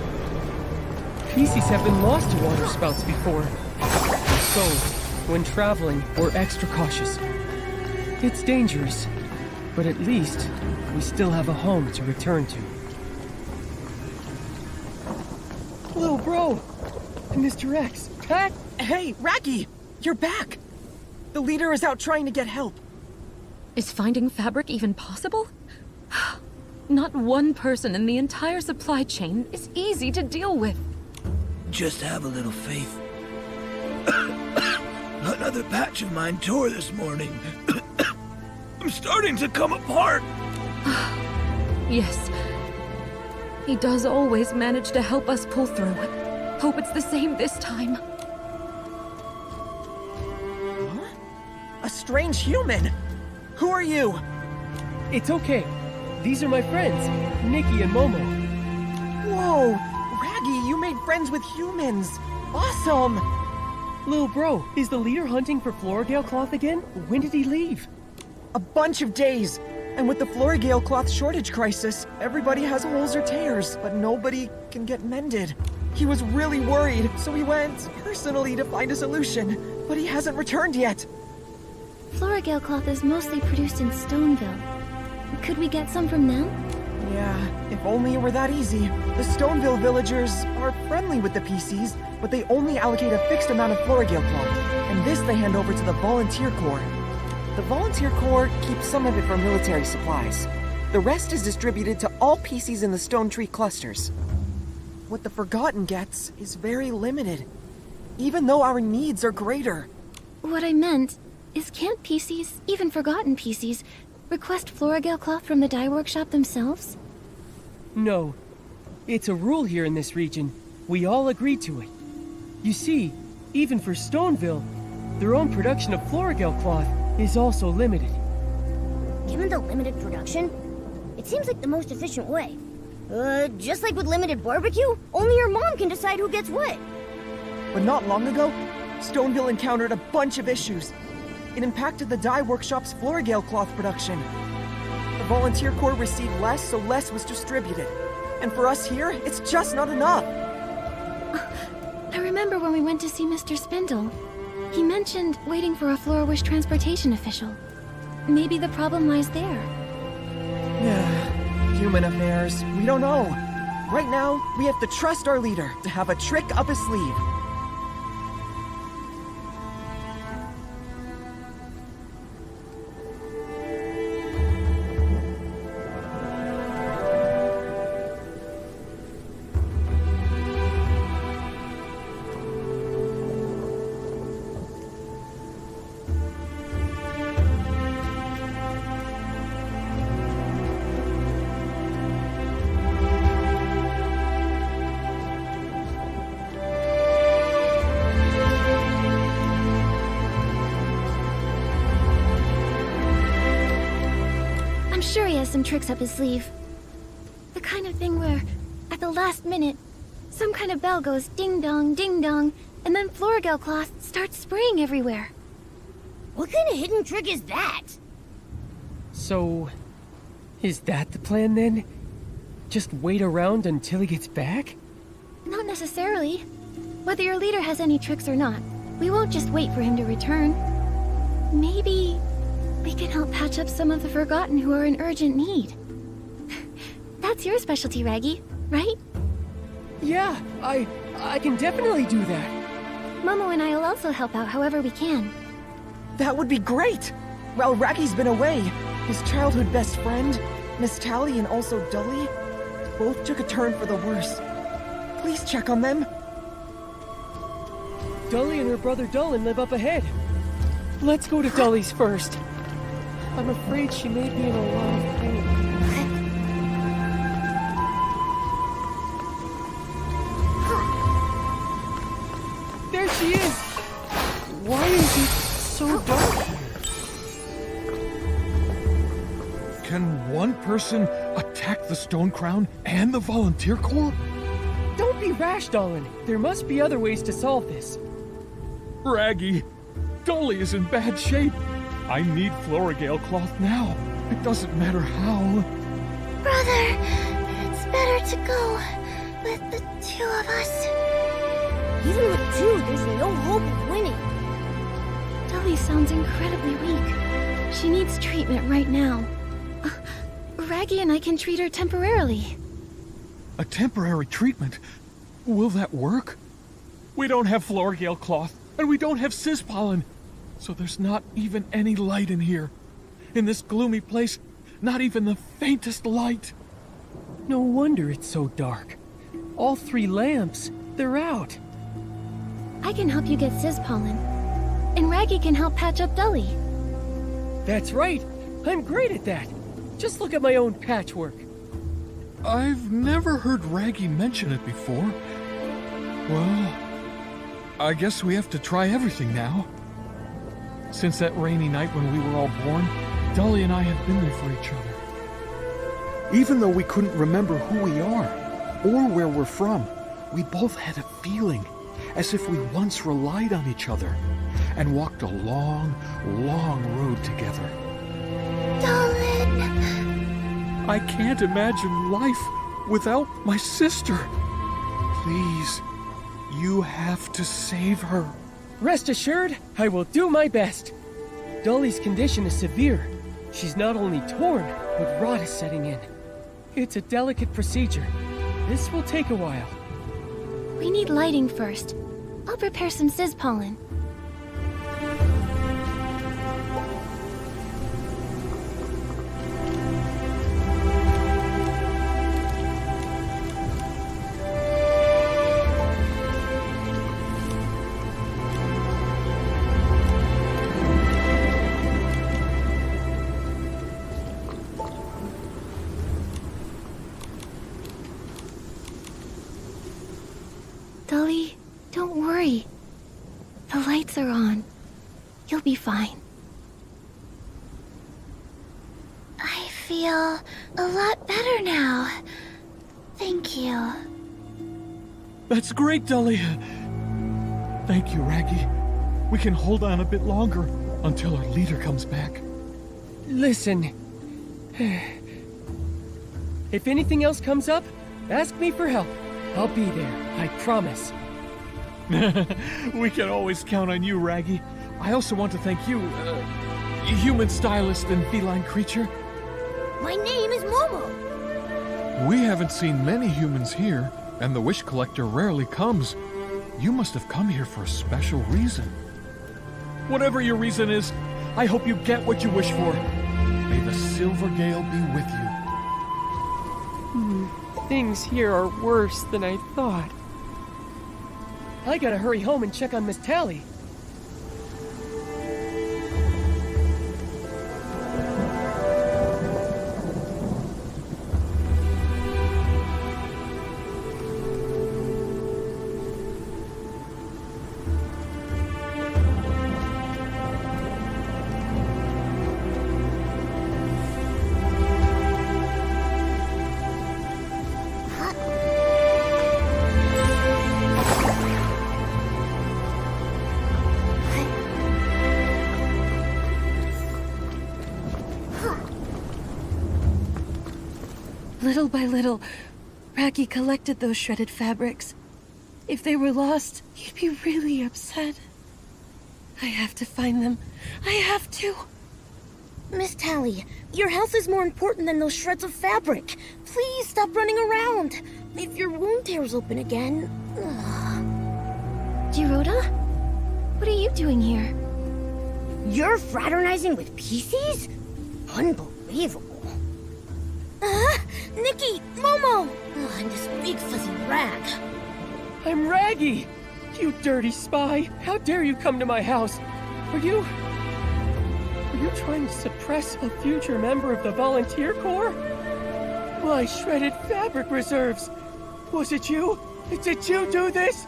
PCs have been lost to water spouts before. So, when traveling, we're extra cautious. It's dangerous, but at least we still have a home to return to. Little bro! Mr. X, Pat? Hey, Raggy! You're back! The leader is out trying to get help. Is finding fabric even possible? Not one person in the entire supply chain is easy to deal with. Just have a little faith. Another patch of mine tore this morning. I'm starting to come apart. Yes. He does always manage to help us pull through. Hope it's the same this time. Huh? A strange human! Who are you? It's okay. These are my friends, Nikki and Momo. Whoa! Raggy, you made friends with humans! Awesome! Little bro, is the leader hunting for Florigale cloth again? When did he leave? A bunch of days! And with the Florigale cloth shortage crisis, everybody has holes or tears, but nobody can get mended. He was really worried, so he went personally to find a solution, but he hasn't returned yet. Florigale cloth is mostly produced in Stoneville. Could we get some from them? Yeah, if only it were that easy. The Stoneville villagers are friendly with the PCs, but they only allocate a fixed amount of Florigale cloth, and this they hand over to the Volunteer Corps. The Volunteer Corps keeps some of it for military supplies. The rest is distributed to all PCs in the Stone Tree clusters. What the Forgotten gets is very limited, even though our needs are greater. What I meant is, can't PCs, even Forgotten PCs, request Florigale cloth from the dye workshop themselves? No. It's a rule here in this region. We all agreed to it. You see, even for Stoneville, their own production of Florigale cloth is also limited. Given the limited production, it seems like the most efficient way. Just like with limited barbecue, only your mom can decide who gets what. But not long ago, Stoneville encountered a bunch of issues. It impacted the dye workshop's Florigale cloth production. The Volunteer Corps received less, so less was distributed. And for us here, it's just not enough. I remember when we went to see Mr. Spindle. He mentioned waiting for a Florawish transportation official. Maybe the problem lies there. Human affairs, we don't know. Right now, we have to trust our leader to have a trick up his sleeve. Sure he has some tricks up his sleeve. The kind of thing where, at the last minute, some kind of bell goes ding-dong, ding-dong, and then Florigale cloth starts spraying everywhere. What kind of hidden trick is that? So, is that the plan then? Just wait around until he gets back? Not necessarily. Whether your leader has any tricks or not, we won't just wait for him to return. Maybe we can help patch up some of the Forgotten who are in urgent need. That's your specialty, Raggy, right? Yeah, I can definitely do that. Momo and I will also help out however we can. That would be great! While Raggy's been away, his childhood best friend, Miss Tally and also Dully, both took a turn for the worse. Please check on them. Dully and her brother Dullin live up ahead. Let's go to Dully's first. I'm afraid she may be in a lot of pain. There she is! Why is it so dark here? Can one person attack the Stone Crown and the Volunteer Corps? Don't be rash, Dullin. There must be other ways to solve this. Raggy, Dolly is in bad shape. I need Florigale cloth now. It doesn't matter how. Brother, it's better to go with the two of us. Even with two, there's no hope of winning. Dully sounds incredibly weak. She needs treatment right now. Raggy and I can treat her temporarily. A temporary treatment? Will that work? We don't have Florigale cloth, and we don't have Sis pollen. So there's not even any light in here. In this gloomy place, not even the faintest light. No wonder it's so dark. All 3 lamps, they're out. I can help you get Sis pollen. And Raggy can help patch up Dully. That's right. I'm great at that. Just look at my own patchwork. I've never heard Raggy mention it before. Well, I guess we have to try everything now. Since that rainy night when we were all born, Dolly and I have been there for each other. Even though we couldn't remember who we are, or where we're from, we both had a feeling as if we once relied on each other and walked a long, long road together. Darling! I can't imagine life without my sister. Please, you have to save her. Rest assured, I will do my best. Dolly's condition is severe. She's not only torn, but rot is setting in. It's a delicate procedure. This will take a while. We need lighting first. I'll prepare some Sizz pollen. Dolly, don't worry. The lights are on. You'll be fine. I feel a lot better now. Thank you. That's great, Dolly. Thank you, Raggy. We can hold on a bit longer until our leader comes back. Listen. If anything else comes up, ask me for help. I'll be there, I promise. We can always count on you, Raggy. I also want to thank you, human stylist and feline creature. My name is Momo. We haven't seen many humans here, and the Wish Collector rarely comes. You must have come here for a special reason. Whatever your reason is, I hope you get what you wish for. May the Silver Gale be with you. Things here are worse than I thought. I gotta hurry home and check on Miss Tally. Little by little, Raggy collected those shredded fabrics. If they were lost, he'd be really upset. I have to find them. I have to. Miss Tally, your health is more important than those shreds of fabric. Please stop running around. If your wound tears open again... Giroda? What are you doing here? You're fraternizing with PCs? Unbelievable. Nikki! Momo! And this big fuzzy rag. I'm Raggy! You dirty spy! How dare you come to my house? Were you trying to suppress a future member of the Volunteer Corps? My shredded fabric reserves! Was it you? Did you do this?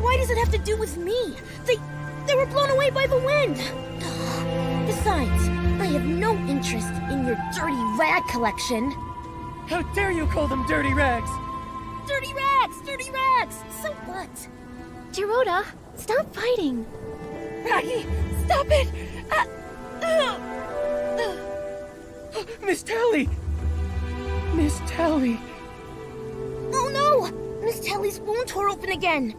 Why does it have to do with me? They were blown away by the wind! Besides, I have no interest in your dirty rag collection. How dare you call them dirty rags? Dirty rags! Dirty rags! So what? Giroda, stop fighting. Raggy, stop it! Miss Tally! Miss Tally! Oh no! Miss Tally's wound tore open again.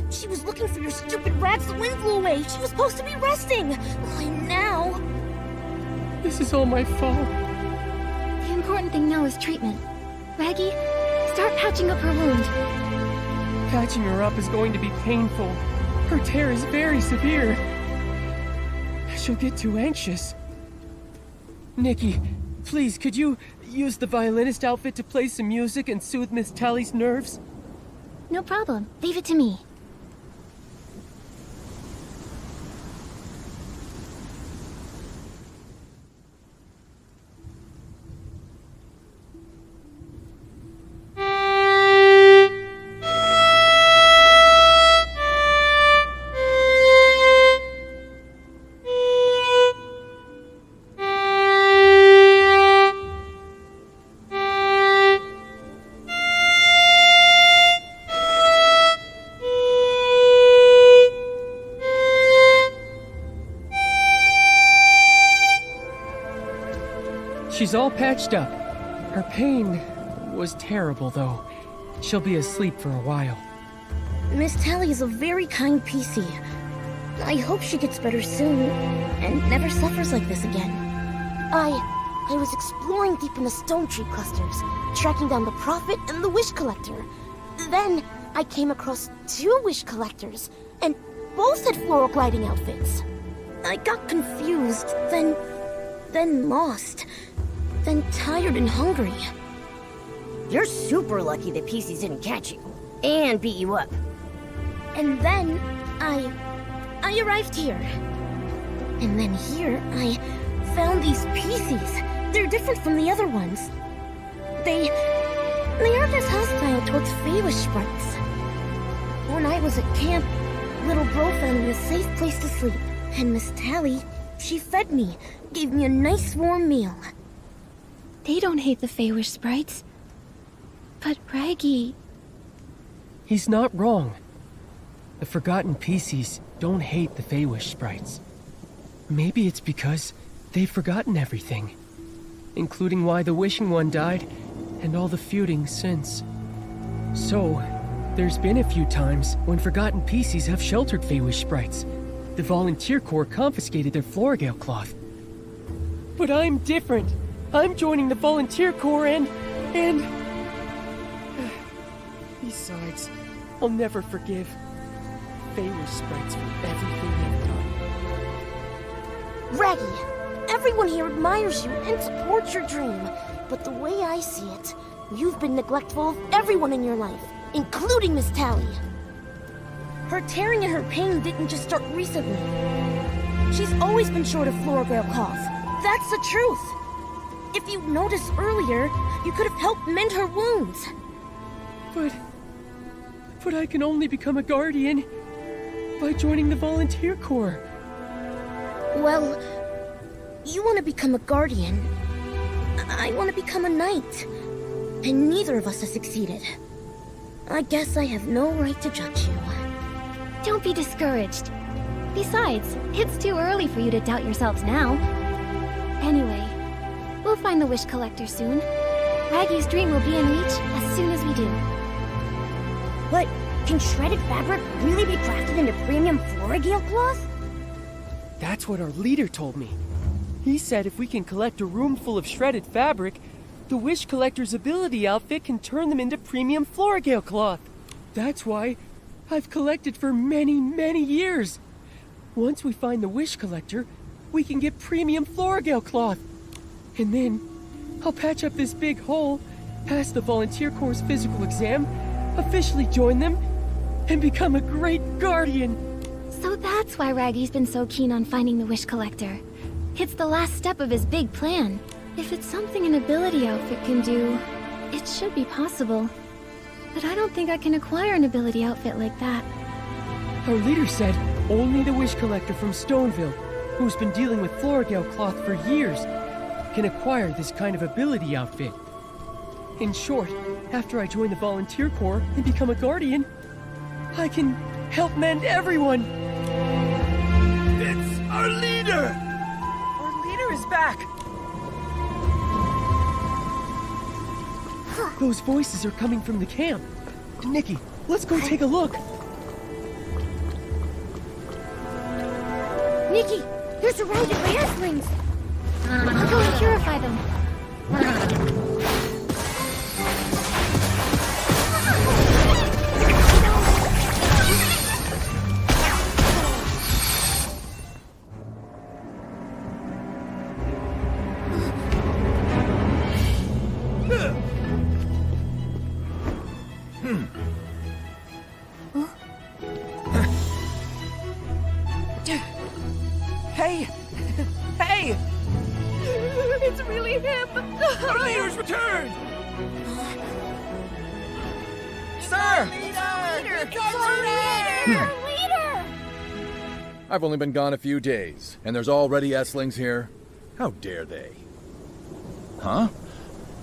She was looking for your stupid rags the wind blew away. She was supposed to be resting. Why now? This is all my fault. The important thing now is treatment. Raggy, start patching up her wound. Patching her up is going to be painful. Her tear is very severe. She'll get too anxious. Nikki, please, could you use the violinist outfit to play some music and soothe Miss Tally's nerves? No problem. Leave it to me. She's all patched up. Her pain was terrible, though. She'll be asleep for a while. Miss Tally is a very kind PC. I hope she gets better soon and never suffers like this again. I was exploring deep in the stone tree clusters, tracking down the Prophet and the Wish Collector. Then I came across 2 Wish Collectors, and both had floral gliding outfits. I got confused, then lost, then tired and hungry. You're super lucky the PCs didn't catch you and beat you up. And then I arrived here. And then here I found these PCs. They're different from the other ones. They aren't as hostile towards Feywish sprites. When I was at camp, little bro found me a safe place to sleep. And Miss Tally, she fed me, gave me a nice warm meal. They don't hate the Feywish sprites. But Raggy... He's not wrong. The Forgotten PCs don't hate the Feywish sprites. Maybe it's because they've forgotten everything, including why the Wishing One died and all the feuding since. So, there's been a few times when Forgotten PCs have sheltered Feywish sprites. The Volunteer Corps confiscated their Florigale cloth. But I'm different. I'm joining the Volunteer Corps and... Besides, I'll never forgive Feywish sprites for everything they've done. Raggy, everyone here admires you and supports your dream. But the way I see it, you've been neglectful of everyone in your life, including Miss Tally. Her tearing and her pain didn't just start recently. She's always been short of Florigale cloth. That's the truth. If you'd noticed earlier, you could have helped mend her wounds. But I can only become a guardian by joining the Volunteer Corps. Well, you want to become a guardian. I want to become a knight. And neither of us has succeeded. I guess I have no right to judge you. Don't be discouraged. Besides, it's too early for you to doubt yourselves now. Anyway, we'll find the Wish Collector soon. Raggy's dream will be in reach as soon as we do. But can shredded fabric really be crafted into premium Florigale cloth? That's what our leader told me. He said if we can collect a room full of shredded fabric, the Wish Collector's ability outfit can turn them into premium Florigale cloth. That's why I've collected for many, many years. Once we find the Wish Collector, we can get premium Florigale cloth. And then I'll patch up this big hole, pass the Volunteer Corps' physical exam, officially join them, and become a great guardian. So that's why Raggy's been so keen on finding the Wish Collector. It's the last step of his big plan. If it's something an ability outfit can do, it should be possible. But I don't think I can acquire an ability outfit like that. Our leader said only the Wish Collector from Stoneville, who's been dealing with Florigale cloth for years, can acquire this kind of ability outfit. In short, after I join the Volunteer Corps and become a guardian, I can help mend everyone. It's our leader! Our leader is back! Those voices are coming from the camp. Nikki, let's go take a look. Nikki, they're surrounded by earthlings! I'll go and purify them. Hey! Hey! It's really him! Our leader's returned! Sir! I've only been gone a few days, and there's already S-lings here? How dare they? Huh?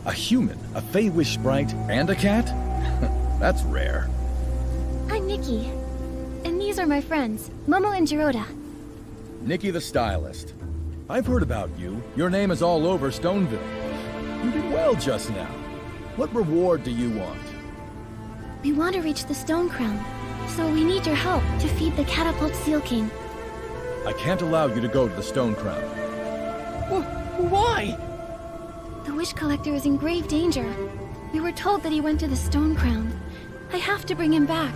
A human, a Feywish sprite, and a cat? That's rare. I'm Nikki. And these are my friends, Momo and Jiroda. Nikki the Stylist. I've heard about you. Your name is all over Stoneville. You did well just now. What reward do you want? We want to reach the Stone Crown, so we need your help to feed the Catapult Seal King. I can't allow you to go to the Stone Crown. Why? The Wish Collector is in grave danger. We were told that he went to the Stone Crown. I have to bring him back.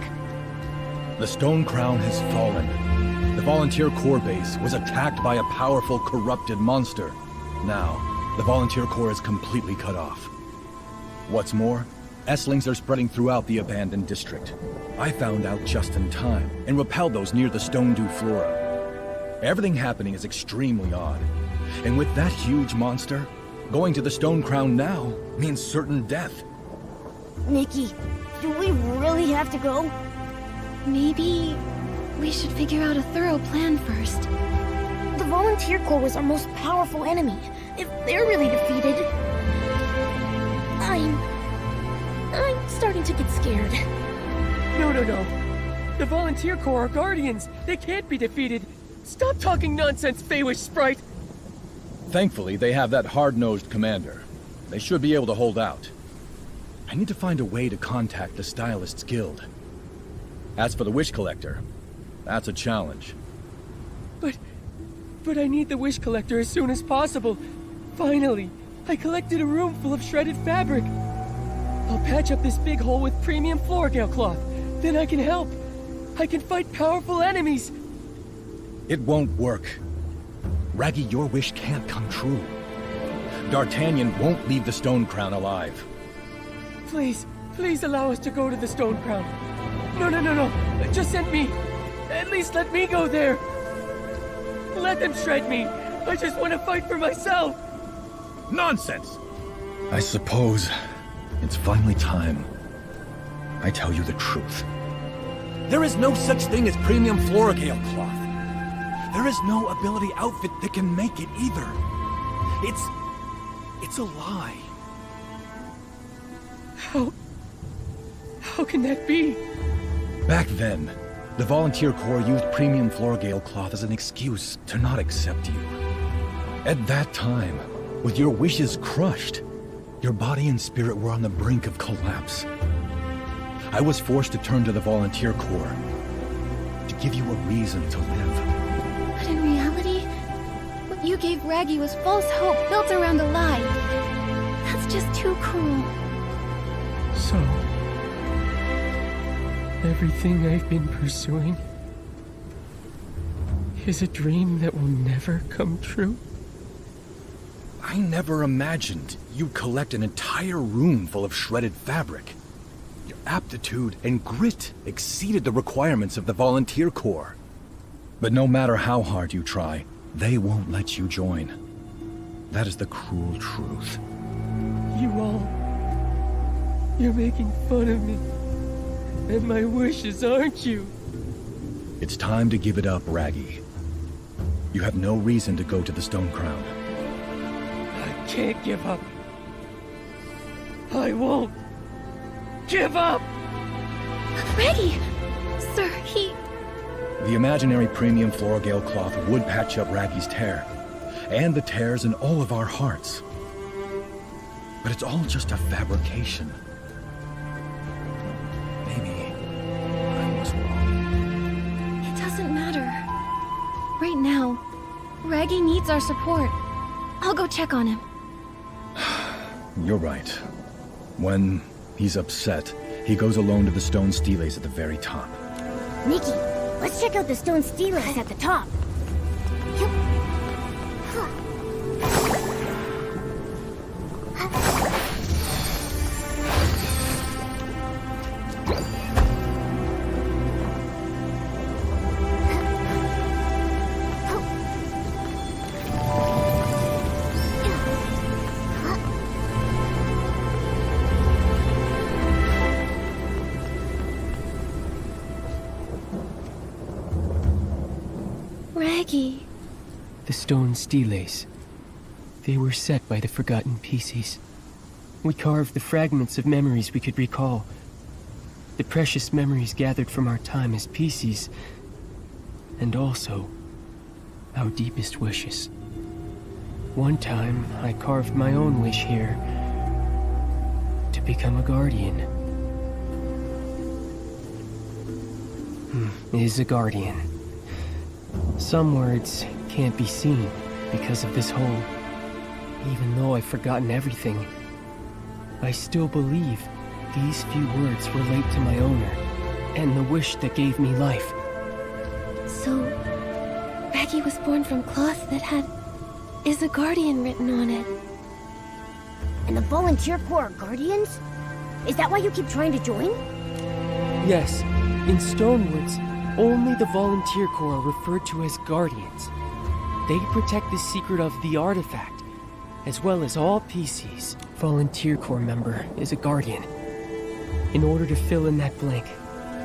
The Stone Crown has fallen. The Volunteer Corps base was attacked by a powerful, corrupted monster. Now, the Volunteer Corps is completely cut off. What's more, S-lings are spreading throughout the abandoned district. I found out just in time, and repelled those near the Stone Dew Flora. Everything happening is extremely odd. And with that huge monster, going to the Stone Crown now means certain death. Nikki, do we really have to go? Maybe we should figure out a thorough plan first. The Volunteer Corps was our most powerful enemy. If they're really defeated... I'm starting to get scared. No. The Volunteer Corps are guardians. They can't be defeated. Stop talking nonsense, Feywish Sprite! Thankfully, they have that hard-nosed commander. They should be able to hold out. I need to find a way to contact the Stylists Guild. As for the Wish Collector, that's a challenge. But I need the Wish Collector as soon as possible. Finally, I collected a room full of shredded fabric. I'll patch up this big hole with premium Florgale cloth. Then I can help. I can fight powerful enemies. It won't work. Raggy, your wish can't come true. D'Artagnan won't leave the Stone Crown alive. Please allow us to go to the Stone Crown. No. Just send me. At least let me go there. Let them shred me. I just want to fight for myself. Nonsense! I suppose it's finally time I tell you the truth. There is no such thing as premium Florgale cloth. There is no ability outfit that can make it either. It's a lie. How can that be? Back then, the Volunteer Corps used premium Florgale cloth as an excuse to not accept you. At that time, with your wishes crushed, your body and spirit were on the brink of collapse. I was forced to turn to the Volunteer Corps to give you a reason to live. But in reality, what you gave Raggy was false hope built around a lie. That's just too cruel. So, everything I've been pursuing is a dream that will never come true? I never imagined you'd collect an entire room full of shredded fabric. Your aptitude and grit exceeded the requirements of the Volunteer Corps. But no matter how hard you try, they won't let you join. That is the cruel truth. You're making fun of me. And my wishes, aren't you? It's time to give it up, Raggy. You have no reason to go to the Stone Crown. I can't give up. I won't give up! Raggy! Sir, he... The imaginary premium Florgale cloth would patch up Raggy's tear, and the tears in all of our hearts. But it's all just a fabrication. Maybe I was wrong. It doesn't matter. Right now, Raggy needs our support. I'll go check on him. You're right. When he's upset, he goes alone to the stone stelae at the very top. Nikki, let's check out the stone stelae at the top. Raggy. The stone stelaes. They were set by the forgotten PCs. We carved the fragments of memories we could recall. The precious memories gathered from our time as PCs. And also, our deepest wishes. One time, I carved my own wish here, become a guardian. Is a guardian. Some words can't be seen because of this hole. Even though I've forgotten everything, I still believe these few words relate to my owner and the wish that gave me life. So, Raggy was born from cloth that had "Is a Guardian" written on it. And the volunteer corps are guardians? Is that why you keep trying to join? Yes, in Stonewoods, only the volunteer corps are referred to as guardians. They protect the secret of the artifact, as well as all PCs. Volunteer corps member is a guardian. In order to fill in that blank,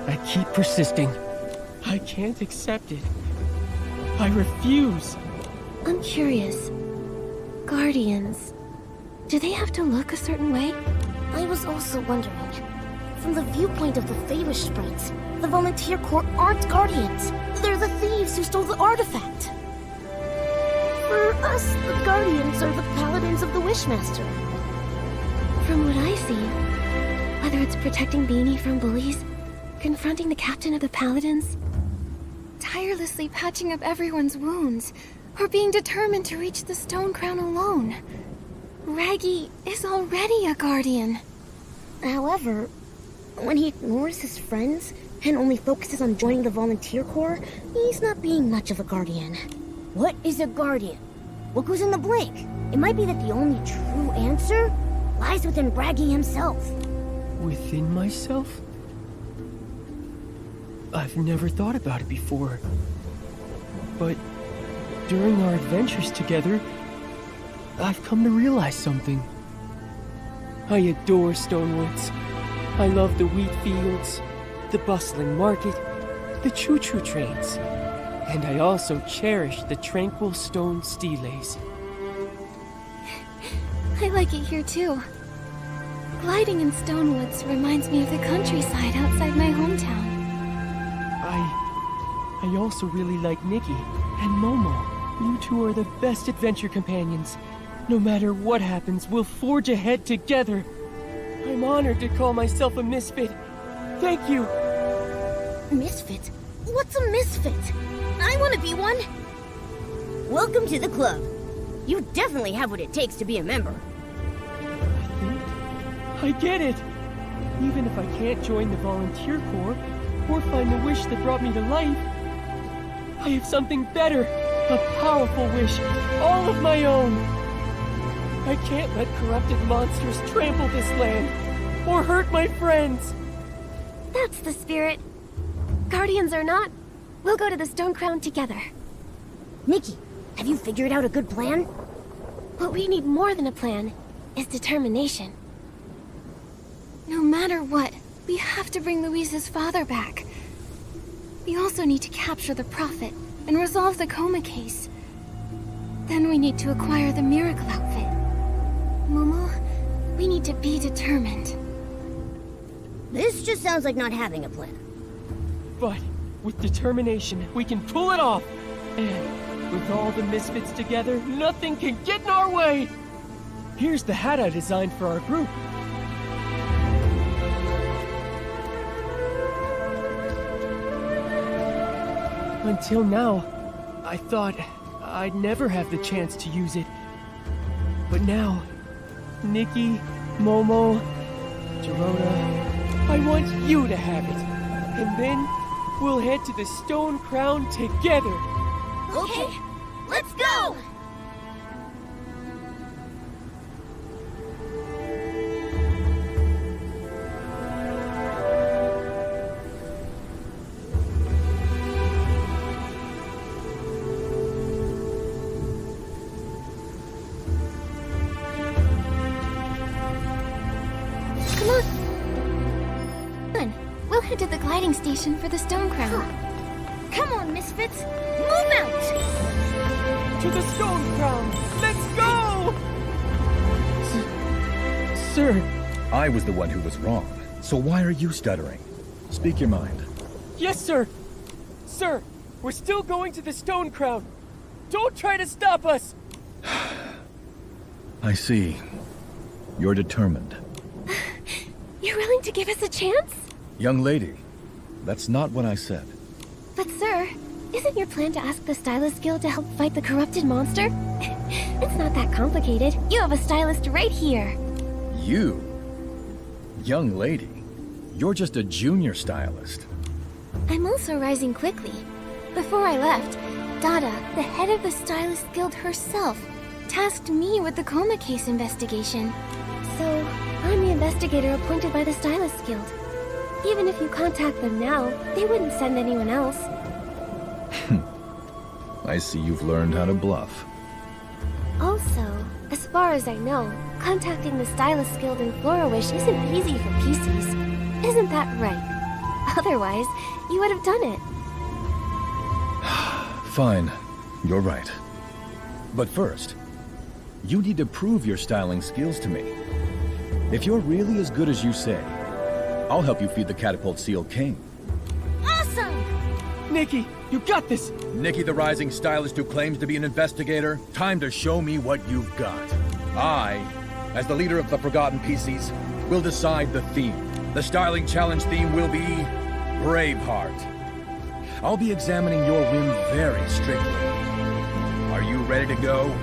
I keep persisting. I can't accept it. I refuse. I'm curious. Guardians, do they have to look a certain way? I was also wondering. From the viewpoint of the Feywish sprites, the Volunteer Corps aren't guardians. They're the thieves who stole the artifact. For us, the guardians are the paladins of the Wishmaster. From what I see, whether it's protecting Beanie from bullies, confronting the captain of the paladins, tirelessly patching up everyone's wounds, or being determined to reach the Stone Crown alone, Raggy is already a guardian. However, when he ignores his friends and only focuses on joining the Volunteer Corps, he's not being much of a guardian. What is a guardian? What goes in the blank? It might be that the only true answer lies within Raggy himself. Within myself? I've never thought about it before. But during our adventures together, I've come to realize something. I adore Stonewoods. I love the wheat fields, the bustling market, the choo-choo trains, and I also cherish the tranquil stone steles. I like it here too. Gliding in Stonewoods reminds me of the countryside outside my hometown. I also really like Nikki and Momo. You two are the best adventure companions. No matter what happens, we'll forge ahead together. I'm honored to call myself a misfit. Thank you. Misfit? What's a misfit? I want to be one. Welcome to the club. You definitely have what it takes to be a member. I get it. Even if I can't join the volunteer corps or find the wish that brought me to life, I have something better. A powerful wish, all of my own. I can't let corrupted monsters trample this land or hurt my friends. That's the spirit. Guardians or not, we'll go to the Stone Crown together. Nikki, have you figured out a good plan? What we need more than a plan is determination. No matter what, we have to bring Louise's father back. We also need to capture the Prophet and resolve the coma case. Then we need to acquire the miracle outfit. Momo, we need to be determined. This just sounds like not having a plan. But with determination, we can pull it off. And with all the misfits together, nothing can get in our way. Here's the hat I designed for our group. Until now, I thought I'd never have the chance to use it. But now, Nikki, Momo, Dorota, I want you to have it. And then, we'll head to the Stone Crown together. Okay, let's go! To the gliding station for the Stone Crown. Come on, misfits! Move out! To the Stone Crown! Let's go! Sir! I was the one who was wrong, so why are you stuttering? Speak your mind. Yes, sir! Sir, we're still going to the Stone Crown! Don't try to stop us! I see. You're determined. You're willing to give us a chance? Young lady, that's not what I said. But sir, isn't your plan to ask the Stylist Guild to help fight the corrupted monster? It's not that complicated. You have a stylist right here. You? Young lady, you're just a junior stylist. I'm also rising quickly. Before I left, Dada, the head of the Stylist Guild herself, tasked me with the coma case investigation. So, I'm the investigator appointed by the Stylist Guild. Even if you contact them now, they wouldn't send anyone else. I see you've learned how to bluff. Also, as far as I know, contacting the Stylist Guild in Florawish isn't easy for PCs. Isn't that right? Otherwise, you would have done it. Fine, you're right. But first, you need to prove your styling skills to me. If you're really as good as you say, I'll help you feed the Catapult Seal King. Awesome! Nikki, you got this! Nikki the rising stylist who claims to be an investigator, time to show me what you've got. I, as the leader of the Forgotten PCs, will decide the theme. The styling challenge theme will be Braveheart. I'll be examining your whim very strictly. Are you ready to go?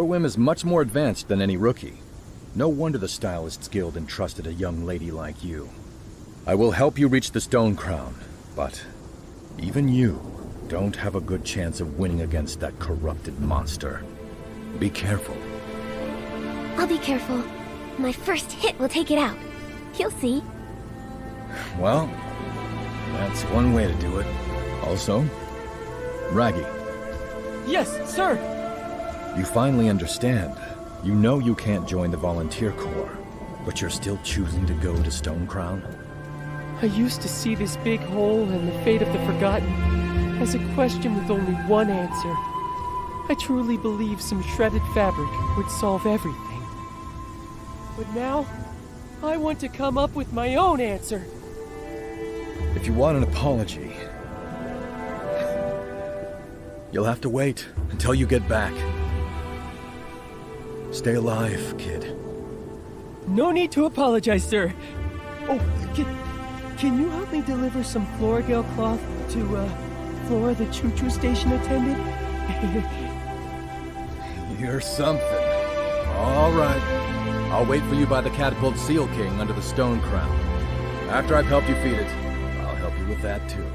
Your whim is much more advanced than any rookie. No wonder the Stylists Guild entrusted a young lady like you. I will help you reach the Stone Crown, but even you don't have a good chance of winning against that corrupted monster. Be careful. I'll be careful. My first hit will take it out. You'll see. Well, that's one way to do it. Also, Raggy. Yes, sir! You finally understand. You know you can't join the Volunteer Corps, but you're still choosing to go to Stone Crown? I used to see this big hole and the fate of the Forgotten as a question with only one answer. I truly believe some shredded fabric would solve everything. But now, I want to come up with my own answer. If you want an apology, you'll have to wait until you get back. Stay alive, kid. No need to apologize, sir. Oh, can you help me deliver some Floragale cloth to, Flora, the choo-choo station attendant? You're something. All right. I'll wait for you by the catapult Seal King under the Stone Crown. After I've helped you feed it, I'll help you with that too.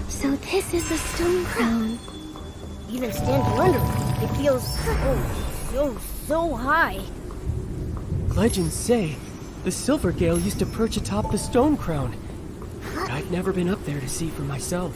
So this is the Stone Crown. Even standing under it, it feels so high. Legends say the Silvergale used to perch atop the Stone Crown. But I've never been up there to see for myself.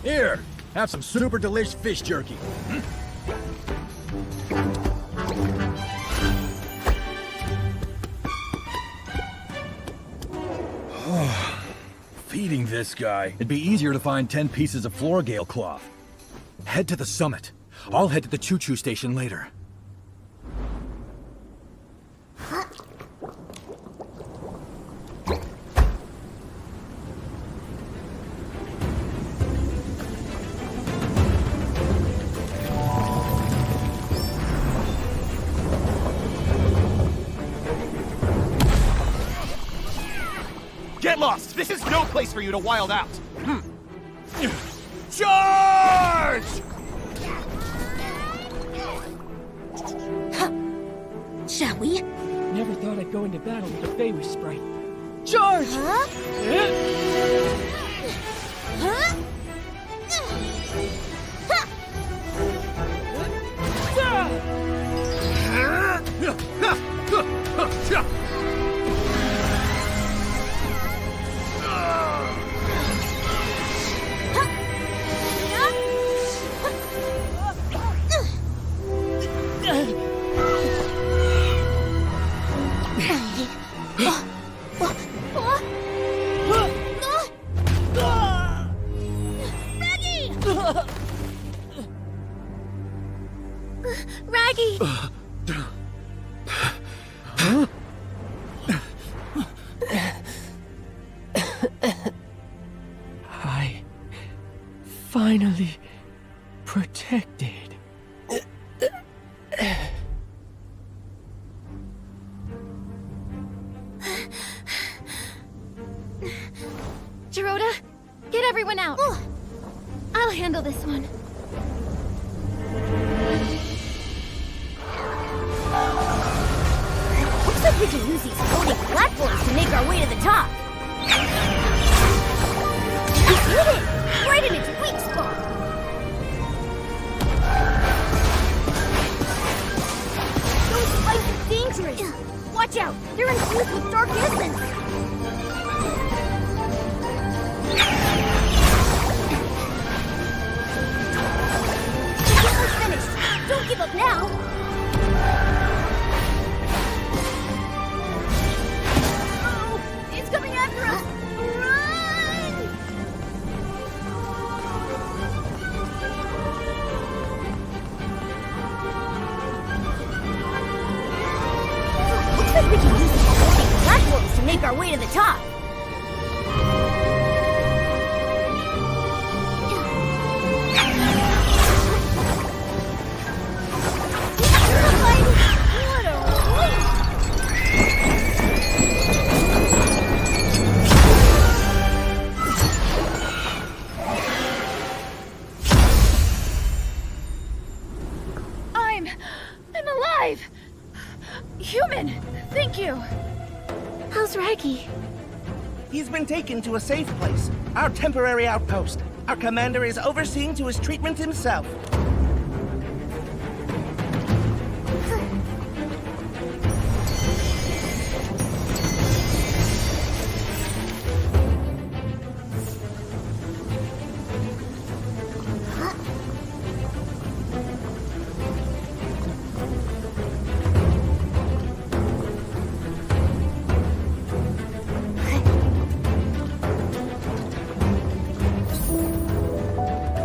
Here, have some super delish fish jerky. Feeding this guy. It'd be easier to find 10 pieces of Floragale cloth. Head to the summit. I'll head to the choo-choo station later. Get lost! This is no place for you to wild out! Charge! shall we? Never thought I'd go into battle with a Feywish sprite. Charge! Huh? Huh? Raggy! I finally protected. Gerota, get everyone out. I'll handle this one. Looks like we can use these floating platforms to make our way to the top. We hit it! Right in its weak spot! Those spikes are dangerous! Watch out! They're infused with dark essence! We're almost finished! Don't give up now! It's coming after us! Run! Looks like we can use these floating platforms to make our way to the top. What a waste! I'm alive! Human! Thank you! How's Raggy? He's been taken to a safe place, our temporary outpost. Our commander is overseeing to his treatment himself.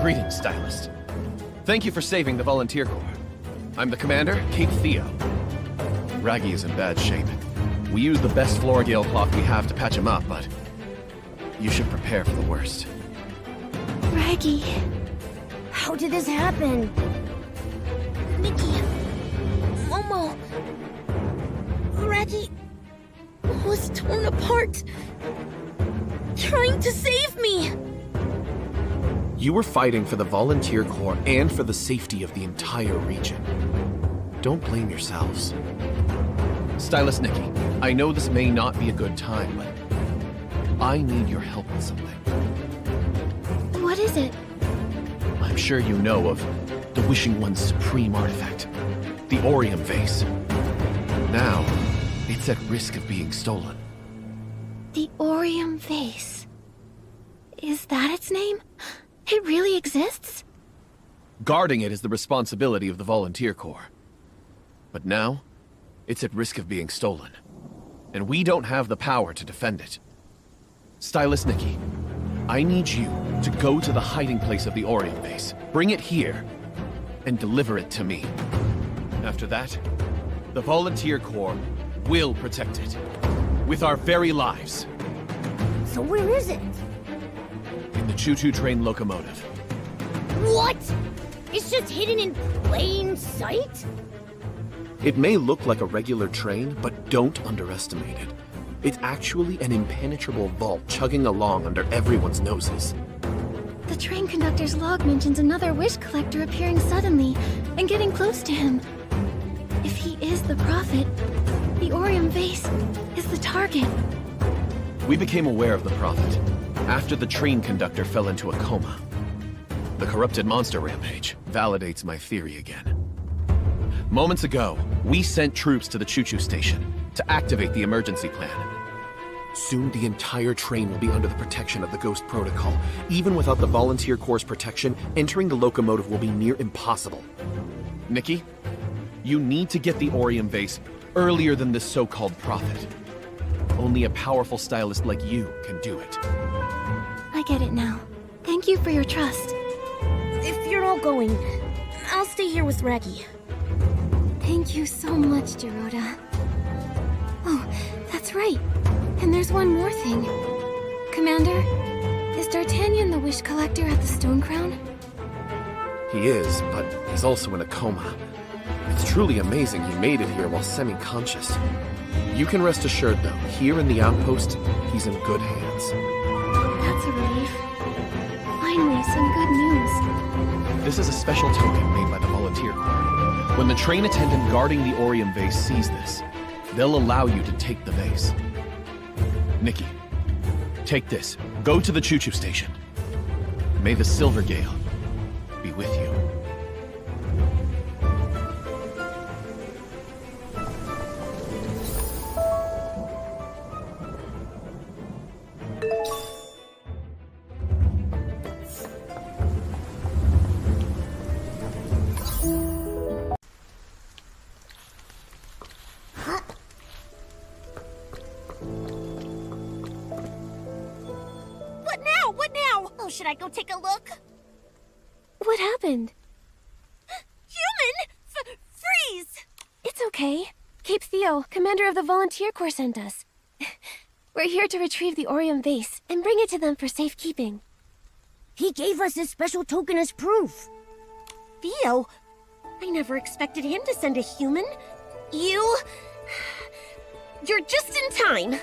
Greetings, Stylist. Thank you for saving the Volunteer Corps. I'm the commander, Cape Theo. Raggy is in bad shape. We use the best Florigale cloth we have to patch him up, but you should prepare for the worst. Raggy. How did this happen? Nikki. Momo. Raggy was torn apart. Trying to save me. You were fighting for the Volunteer Corps and for the safety of the entire region. Don't blame yourselves. Stylist Nikki, I know this may not be a good time, but I need your help with something. What is it? I'm sure you know of the Wishing One's supreme artifact, the Orium Vase. Now, it's at risk of being stolen. The Orium Vase. Is that its name? It really exists? Guarding it is the responsibility of the Volunteer Corps. But now, it's at risk of being stolen. And we don't have the power to defend it. Stylist Nikki, I need you to go to the hiding place of the Orium Vase, bring it here, and deliver it to me. After that, the Volunteer Corps will protect it. With our very lives. So where is it? In the choo-choo train locomotive. What? It's just hidden in plain sight? It may look like a regular train, but don't underestimate it. It's actually an impenetrable vault chugging along under everyone's noses. The train conductor's log mentions another wish collector appearing suddenly and getting close to him. If he is the prophet, The Orium vase is the target. We became aware of the Prophet after the train conductor fell into a coma. The corrupted monster rampage validates my theory again. Moments ago, we sent troops to the choo-choo station to activate the emergency plan. Soon the entire train will be under the protection of the Ghost Protocol. Even without the Volunteer Corps' protection, entering the locomotive will be near impossible. Nikki, you need to get the Orium vase earlier than this so-called Prophet. Only a powerful stylist like you can do it. I get it now. Thank you for your trust. If you're all going, I'll stay here with Raggy. Thank you so much, Dorota. Oh, that's right. And there's one more thing. Commander, is D'Artagnan the Wish Collector at the Stone Crown? He is, but he's also in a coma. It's truly amazing he made it here while semi-conscious. You can rest assured, though, here in the outpost, he's in good hands. That's a relief. Finally, some good news. This is a special token made by the Volunteer Corps. When the train attendant guarding the Orium vase sees this, they'll allow you to take the vase. Nikki, take this. Go to the choo-choo station. May the Silver Gale be with you. What now? Oh, should I go take a look? What happened? Human! Freeze! It's okay. Cape Theo, commander of the Volunteer Corps, sent us. We're here to retrieve the Orium vase and bring it to them for safekeeping. He gave us this special token as proof. Theo? I never expected him to send a human. You're just in time.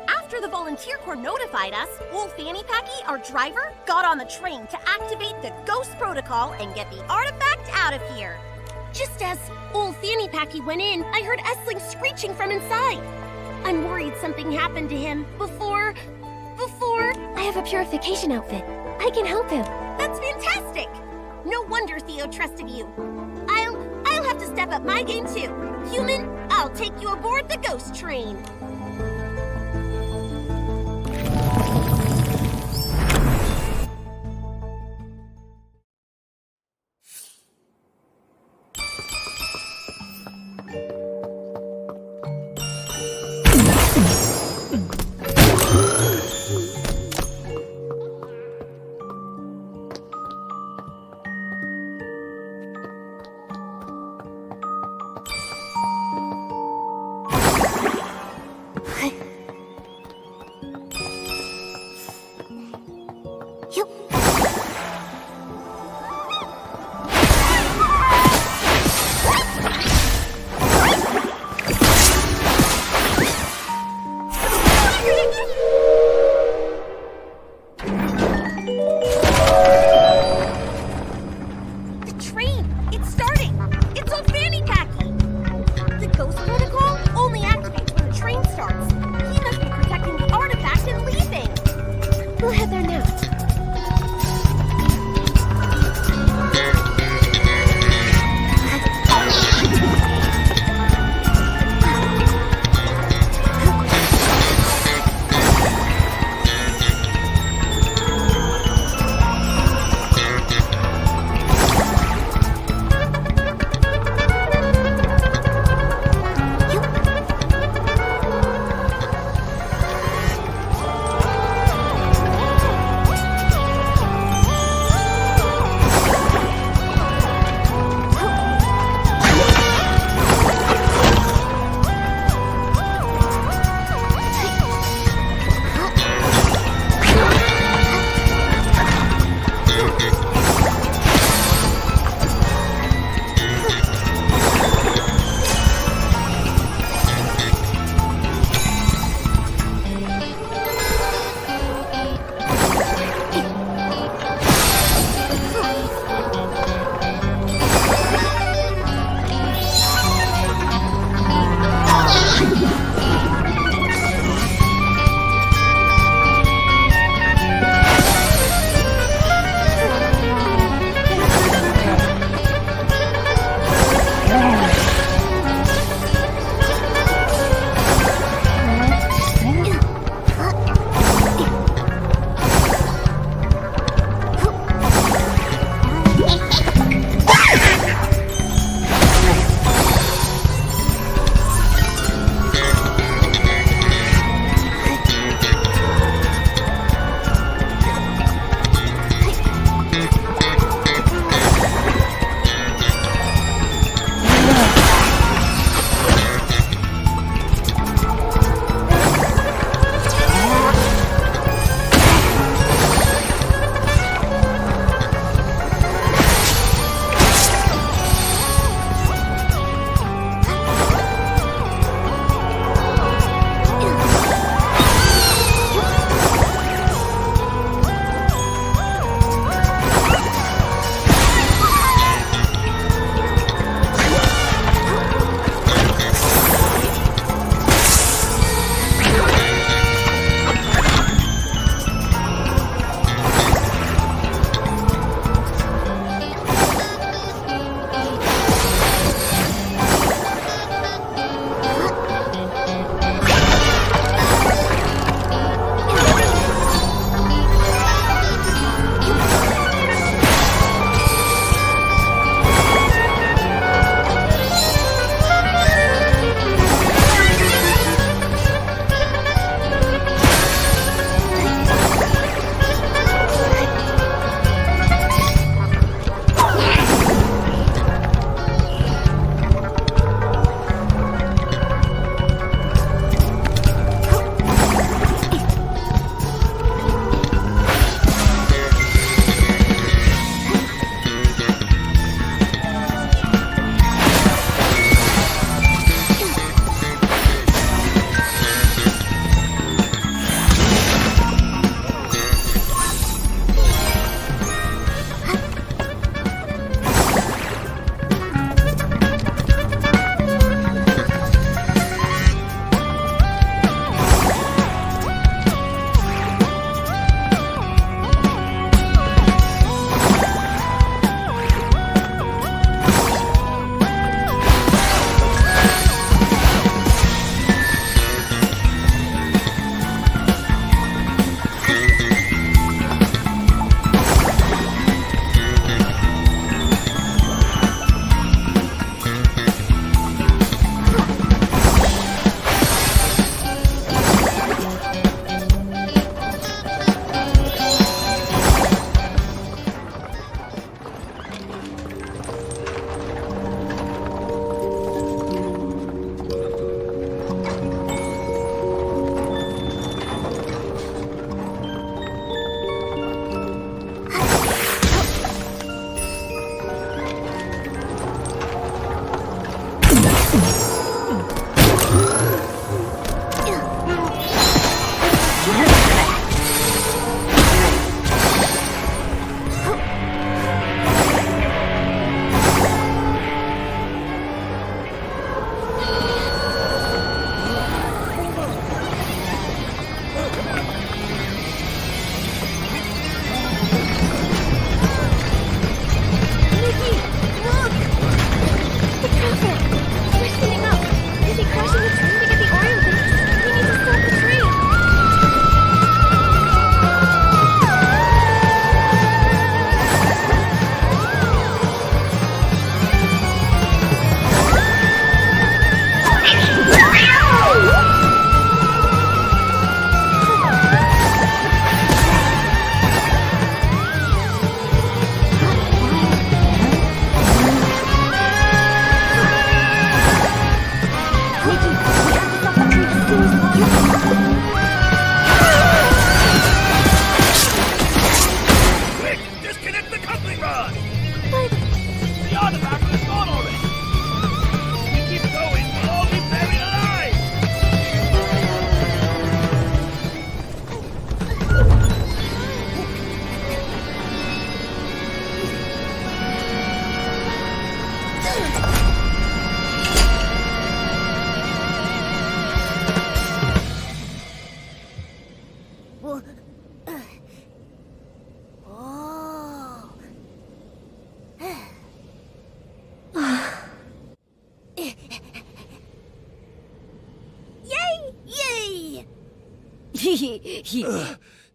After the Volunteer Corps notified us, Old Fanny Packy, our driver, got on the train to activate the Ghost Protocol and get the artifact out of here. Just as Old Fanny Packy went in, I heard Essling screeching from inside. I'm worried something happened to him before... I have a purification outfit. I can help him. That's fantastic! No wonder Theo trusted you. I'll have to step up my game too. Human, I'll take you aboard the Ghost Train.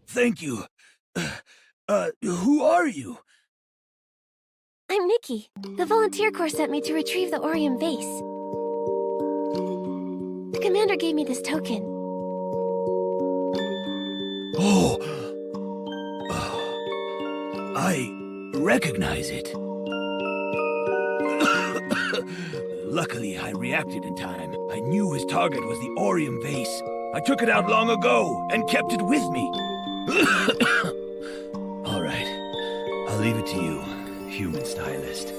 Thank you. Who are you? I'm Nikki. The Volunteer Corps sent me to retrieve the Orium vase. The commander gave me this token. Oh. I recognize it. Luckily, I reacted in time. I knew his target was the Orium vase. I took it out long ago and kept it with me. All right. I'll leave it to you, human stylist.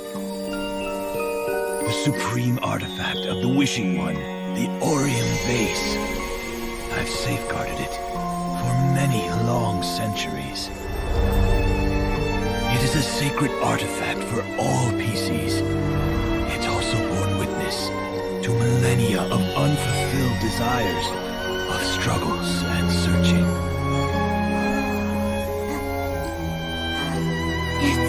The supreme artifact of the Wishing One, the Orium vase. I've safeguarded it for many long centuries. It is a sacred artifact for all PCs. It's also borne witness to millennia of unfulfilled desires, of struggles and searching. It's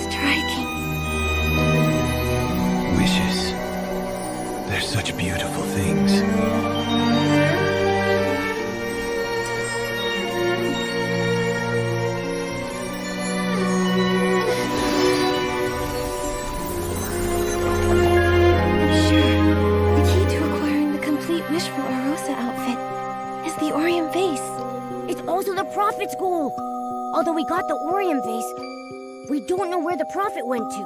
striking. Wishes. They're such beautiful things. Prophet's goal. Although we got the Orium vase, we don't know where the Prophet went to.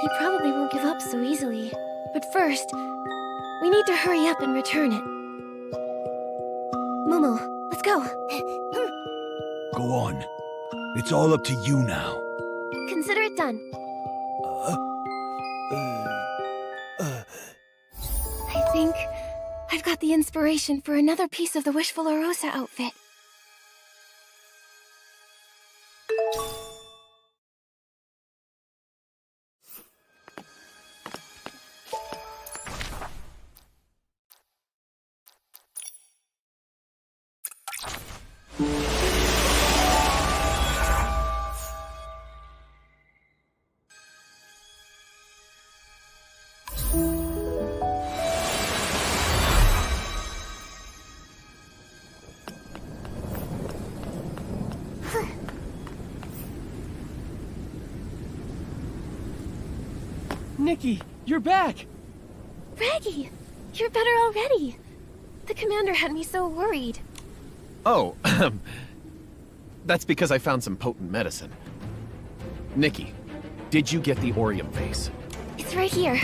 He probably won't give up so easily. But first, we need to hurry up and return it. Momo, let's go. Go on. It's all up to you now. Consider it done. I think I've got the inspiration for another piece of the Wishful Arosa outfit. Nikki, you're back! Raggy, you're better already. The commander had me so worried. Oh, that's because I found some potent medicine. Nikki, did you get the Orium vase? It's right here.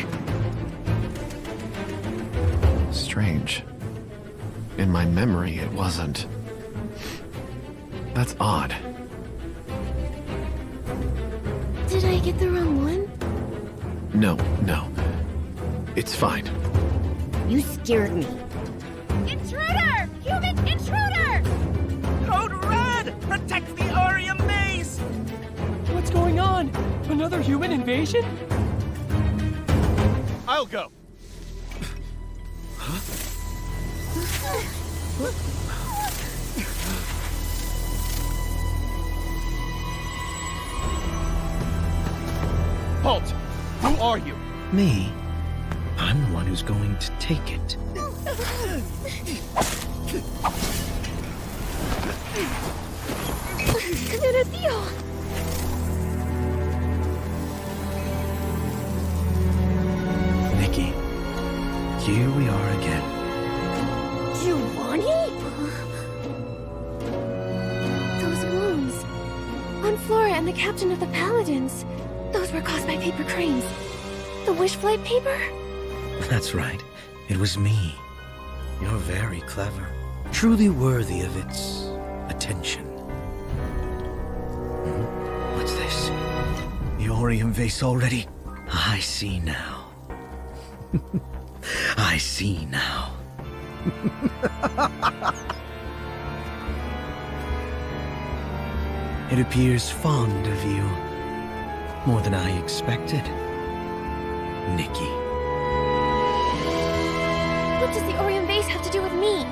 Strange. In my memory, it wasn't. That's odd. Did I get the wrong one? No. It's fine. You scared me. Intruder! Human intruder! Code Red! Protect the Orium vase! What's going on? Another human invasion? I'll go. Halt! Who are you? Me. I'm the one who's going to take it. Commander Theo! Nikki, here we are again. Giovanni? Those wounds. On Flora and the captain of the Paladins. Those were caused by paper cranes. The wish flight paper? That's right. It was me. You're very clever. Truly worthy of its attention. What's this? The Orium vase already? I see now. I see now. It appears fond of you. More than I expected. Nikki. What does the Orium vase have to do with me?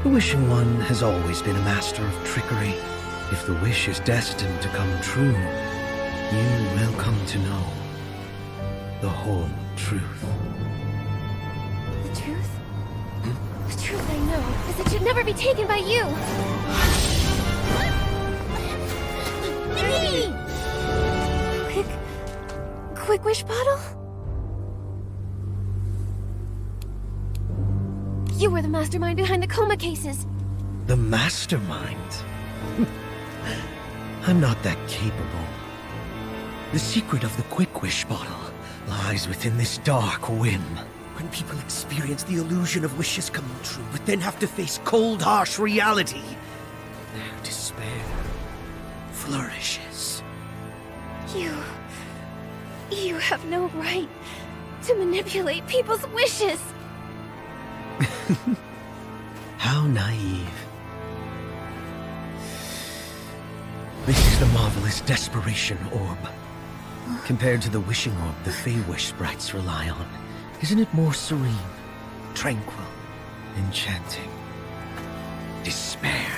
The Wishing One has always been a master of trickery. If the wish is destined to come true, you will come to know the whole truth. The truth? The truth I know is it should never be taken by you. Nikki! Quick wish bottle? You were the mastermind behind the coma cases. The mastermind? I'm not that capable. The secret of the quick wish bottle lies within this dark whim. When people experience the illusion of wishes coming true, but then have to face cold, harsh reality, their despair flourishes. You have no right to manipulate people's wishes. How naive. This is the marvelous Desperation Orb. Compared to the wishing orb the Fey-Wish sprites rely on, isn't it more serene, tranquil, enchanting? Despair.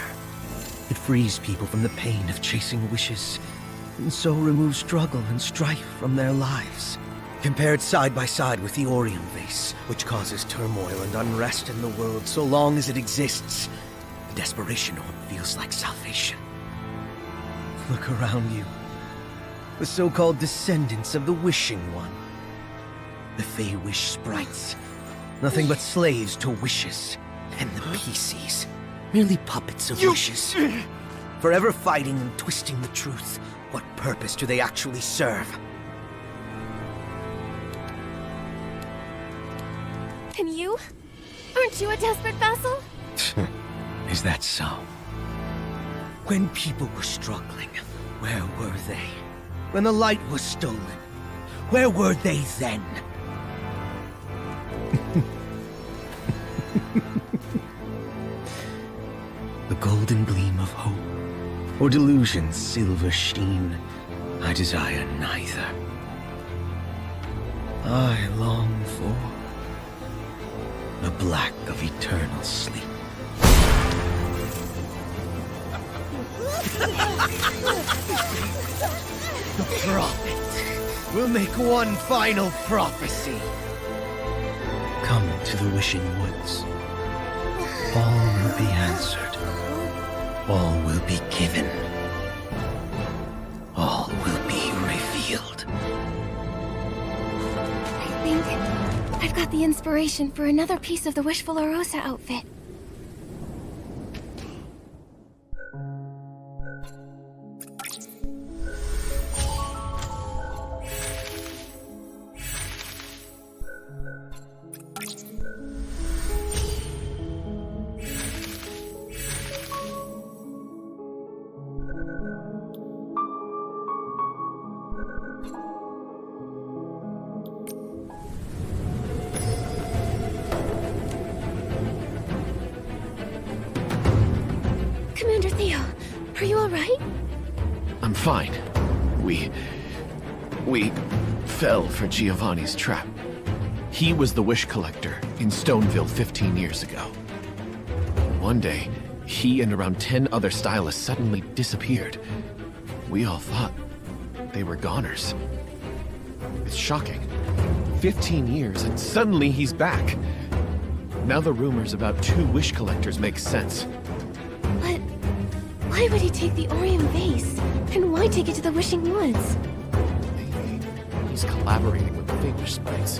It frees people from the pain of chasing wishes, and so removes struggle and strife from their lives. Compared side by side with the Orium Vase, which causes turmoil and unrest in the world so long as it exists, the Desperation Orb feels like salvation. Look around you. The so-called descendants of the Wishing One. The Fey-Wish sprites. Nothing but slaves to wishes. And the PCs. Merely puppets of wishes. Forever fighting and twisting the truth. What purpose do they actually serve? And you? Aren't you a desperate vassal? Is that so? When people were struggling, where were they? When the light was stolen, where were they then? The golden gleam of hope, or delusion's silver sheen, I desire neither. I long for the black of eternal sleep. The prophet will make one final prophecy. Come to the Wishing Woods. All will be answered. All will be given. All will be revealed. I think I've got the inspiration for another piece of the Wishful Arosa outfit. Commander Theo, are you alright? I'm fine. We fell for Giovanni's trap. He was the wish collector in Stoneville 15 years ago. One day, he and around 10 other stylists suddenly disappeared. We all thought they were goners. It's shocking. 15 years and suddenly he's back. Now the rumors about 2 wish collectors make sense. But why would he take the Orium Vase? And why take it to the Wishing Woods? Maybe he's collaborating with the Fey-Wish sprites.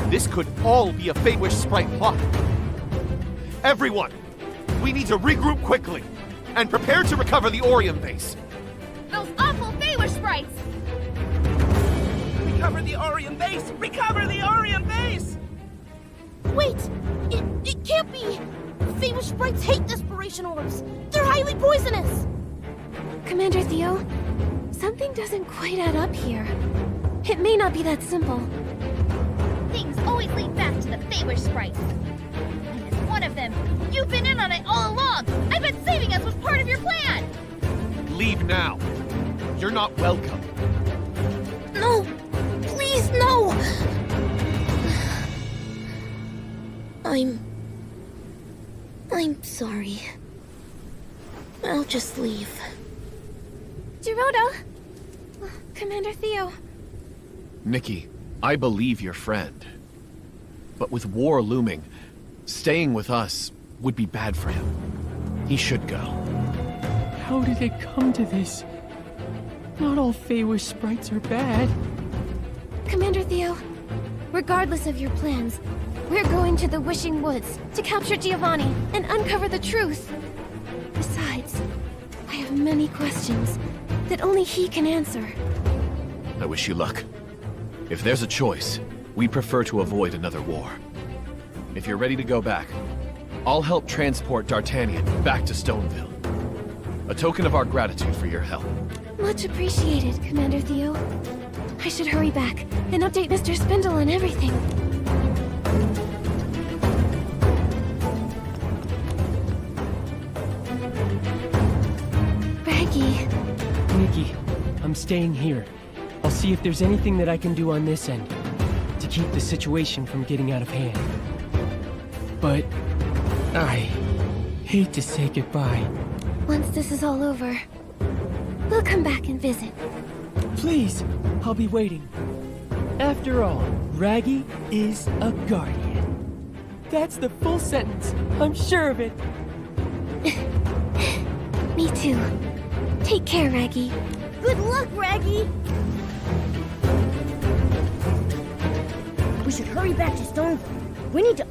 This could all be a Fey-Wish sprite plot. Everyone, we need to regroup quickly and prepare to recover the Orium Vase. Those awful Fey-Wish sprites! Recover the Orium Vase! Recover the Orium Vase! Wait! It can't be! Fey-Wish sprites hate desperation orbs! They're highly poisonous! Commander Theo, something doesn't quite add up here. It may not be that simple. Things always lead back to the Fey-Wish sprites. And as one of them, you've been in on it all along! I bet saving us was part of your plan! Leave now. You're not welcome. No! Please, no! I'm sorry. I'll just leave. Gerudo! Commander Theo. Nikki, I believe your friend. But with war looming, Staying with us would be bad for him. He should go. How did it come to this? Not all Feywish sprites are bad. Commander Theo, regardless of your plans, we're going to the Wishing Woods to capture Giovanni and uncover the truth. Besides, I have many questions that only he can answer. I wish you luck. If there's a choice, we prefer to avoid another war. If you're ready to go back, I'll help transport D'Artagnan back to Stoneville. A token of our gratitude for your help. Much appreciated, Commander Theo. I should hurry back and update Mr. Spindle on everything. Raggy. Nikki, I'm staying here. I'll see if there's anything that I can do on this end to keep the situation from getting out of hand. But I hate to say goodbye. Once this is all over, we'll come back and visit. Please, I'll be waiting. After all, Raggy is a guardian. That's the full sentence. I'm sure of it. Me too. Take care, Raggy. Good luck, Raggy! We should hurry back to Stoneville. We need to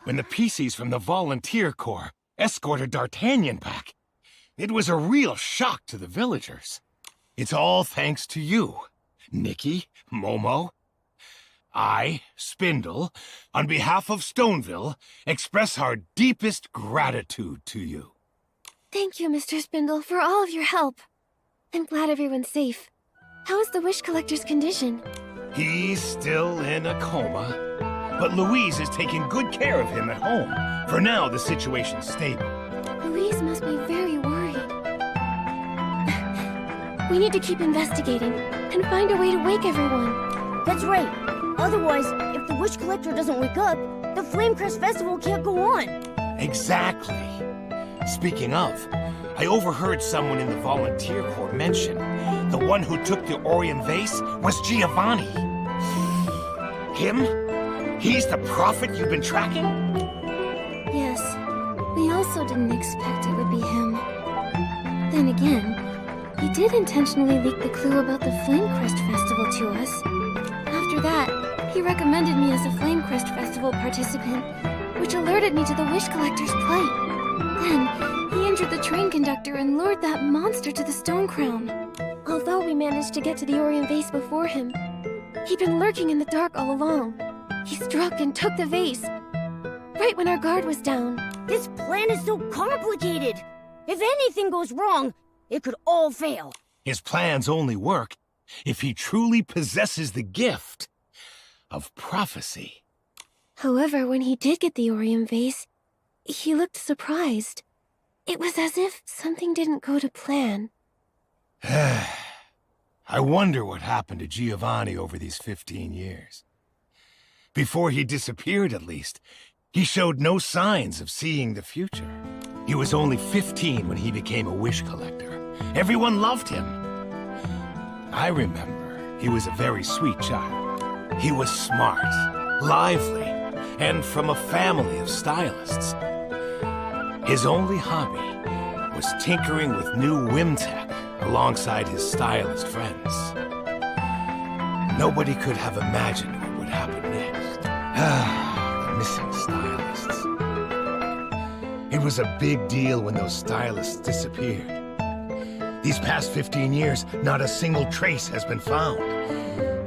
When the PCs from the Volunteer Corps escorted D'Artagnan back, it was a real shock to the villagers. It's all thanks to you, Nikki, Momo. I, Spindle, on behalf of Stoneville, express our deepest gratitude to you. Thank you, Mr. Spindle, for all of your help. I'm glad everyone's safe. How is the Wish Collector's condition? He's still in a coma, but Louise is taking good care of him at home. For now, the situation's stable. Louise must be very worried. We need to keep investigating and find a way to wake everyone. That's right. Otherwise, if the Wish Collector doesn't wake up, the Flamecrest Festival can't go on. Exactly. Speaking of, I overheard someone in the Volunteer Corps mention the one who took the Orium vase was Giovanni. Him? He's the prophet you've been tracking? Yes. We also didn't expect it would be him. Then again, he did intentionally leak the clue about the Flamecrest Festival to us. After that, he recommended me as a Flamecrest Festival participant, which alerted me to the Wish Collector's plight. Then, he injured the train conductor and lured that monster to the Stone Crown. Although we managed to get to the Orium vase before him, he'd been lurking in the dark all along. He struck and took the vase, right when our guard was down. This plan is so complicated. If anything goes wrong, it could all fail. His plans only work if he truly possesses the gift of prophecy. However, when he did get the Orium vase, he looked surprised. It was as if something didn't go to plan. I wonder what happened to Giovanni over these 15 years. Before he disappeared, at least, he showed no signs of seeing the future. He was only 15 when he became a wish collector. Everyone loved him. I remember he was a very sweet child. He was smart, lively, and from a family of stylists. His only hobby was tinkering with new whim tech alongside his stylist friends. Nobody could have imagined what would happen next. The missing stylists. It was a big deal when those stylists disappeared. These past 15 years, not a single trace has been found.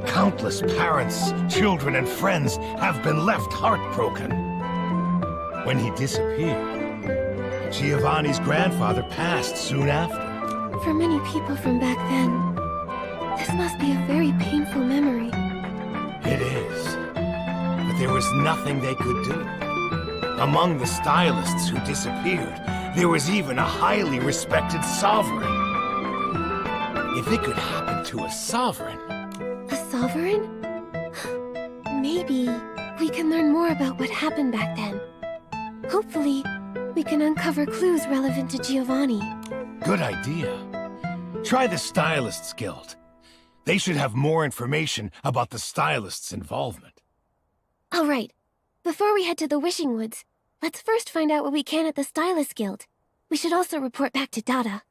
Countless parents, children, and friends have been left heartbroken. When he disappeared, Giovanni's grandfather passed soon after. For many people from back then, this must be a very painful memory. It is. But there was nothing they could do. Among the stylists who disappeared, there was even a highly respected sovereign. If it could happen to a sovereign... A sovereign? Maybe we can learn more about what happened back then. Hopefully, we can uncover clues relevant to Giovanni. Good idea. Try the Stylists Guild. They should have more information about the stylists' involvement. All right. Before we head to the Wishing Woods, let's first find out what we can at the Stylist Guild. We should also report back to Dada.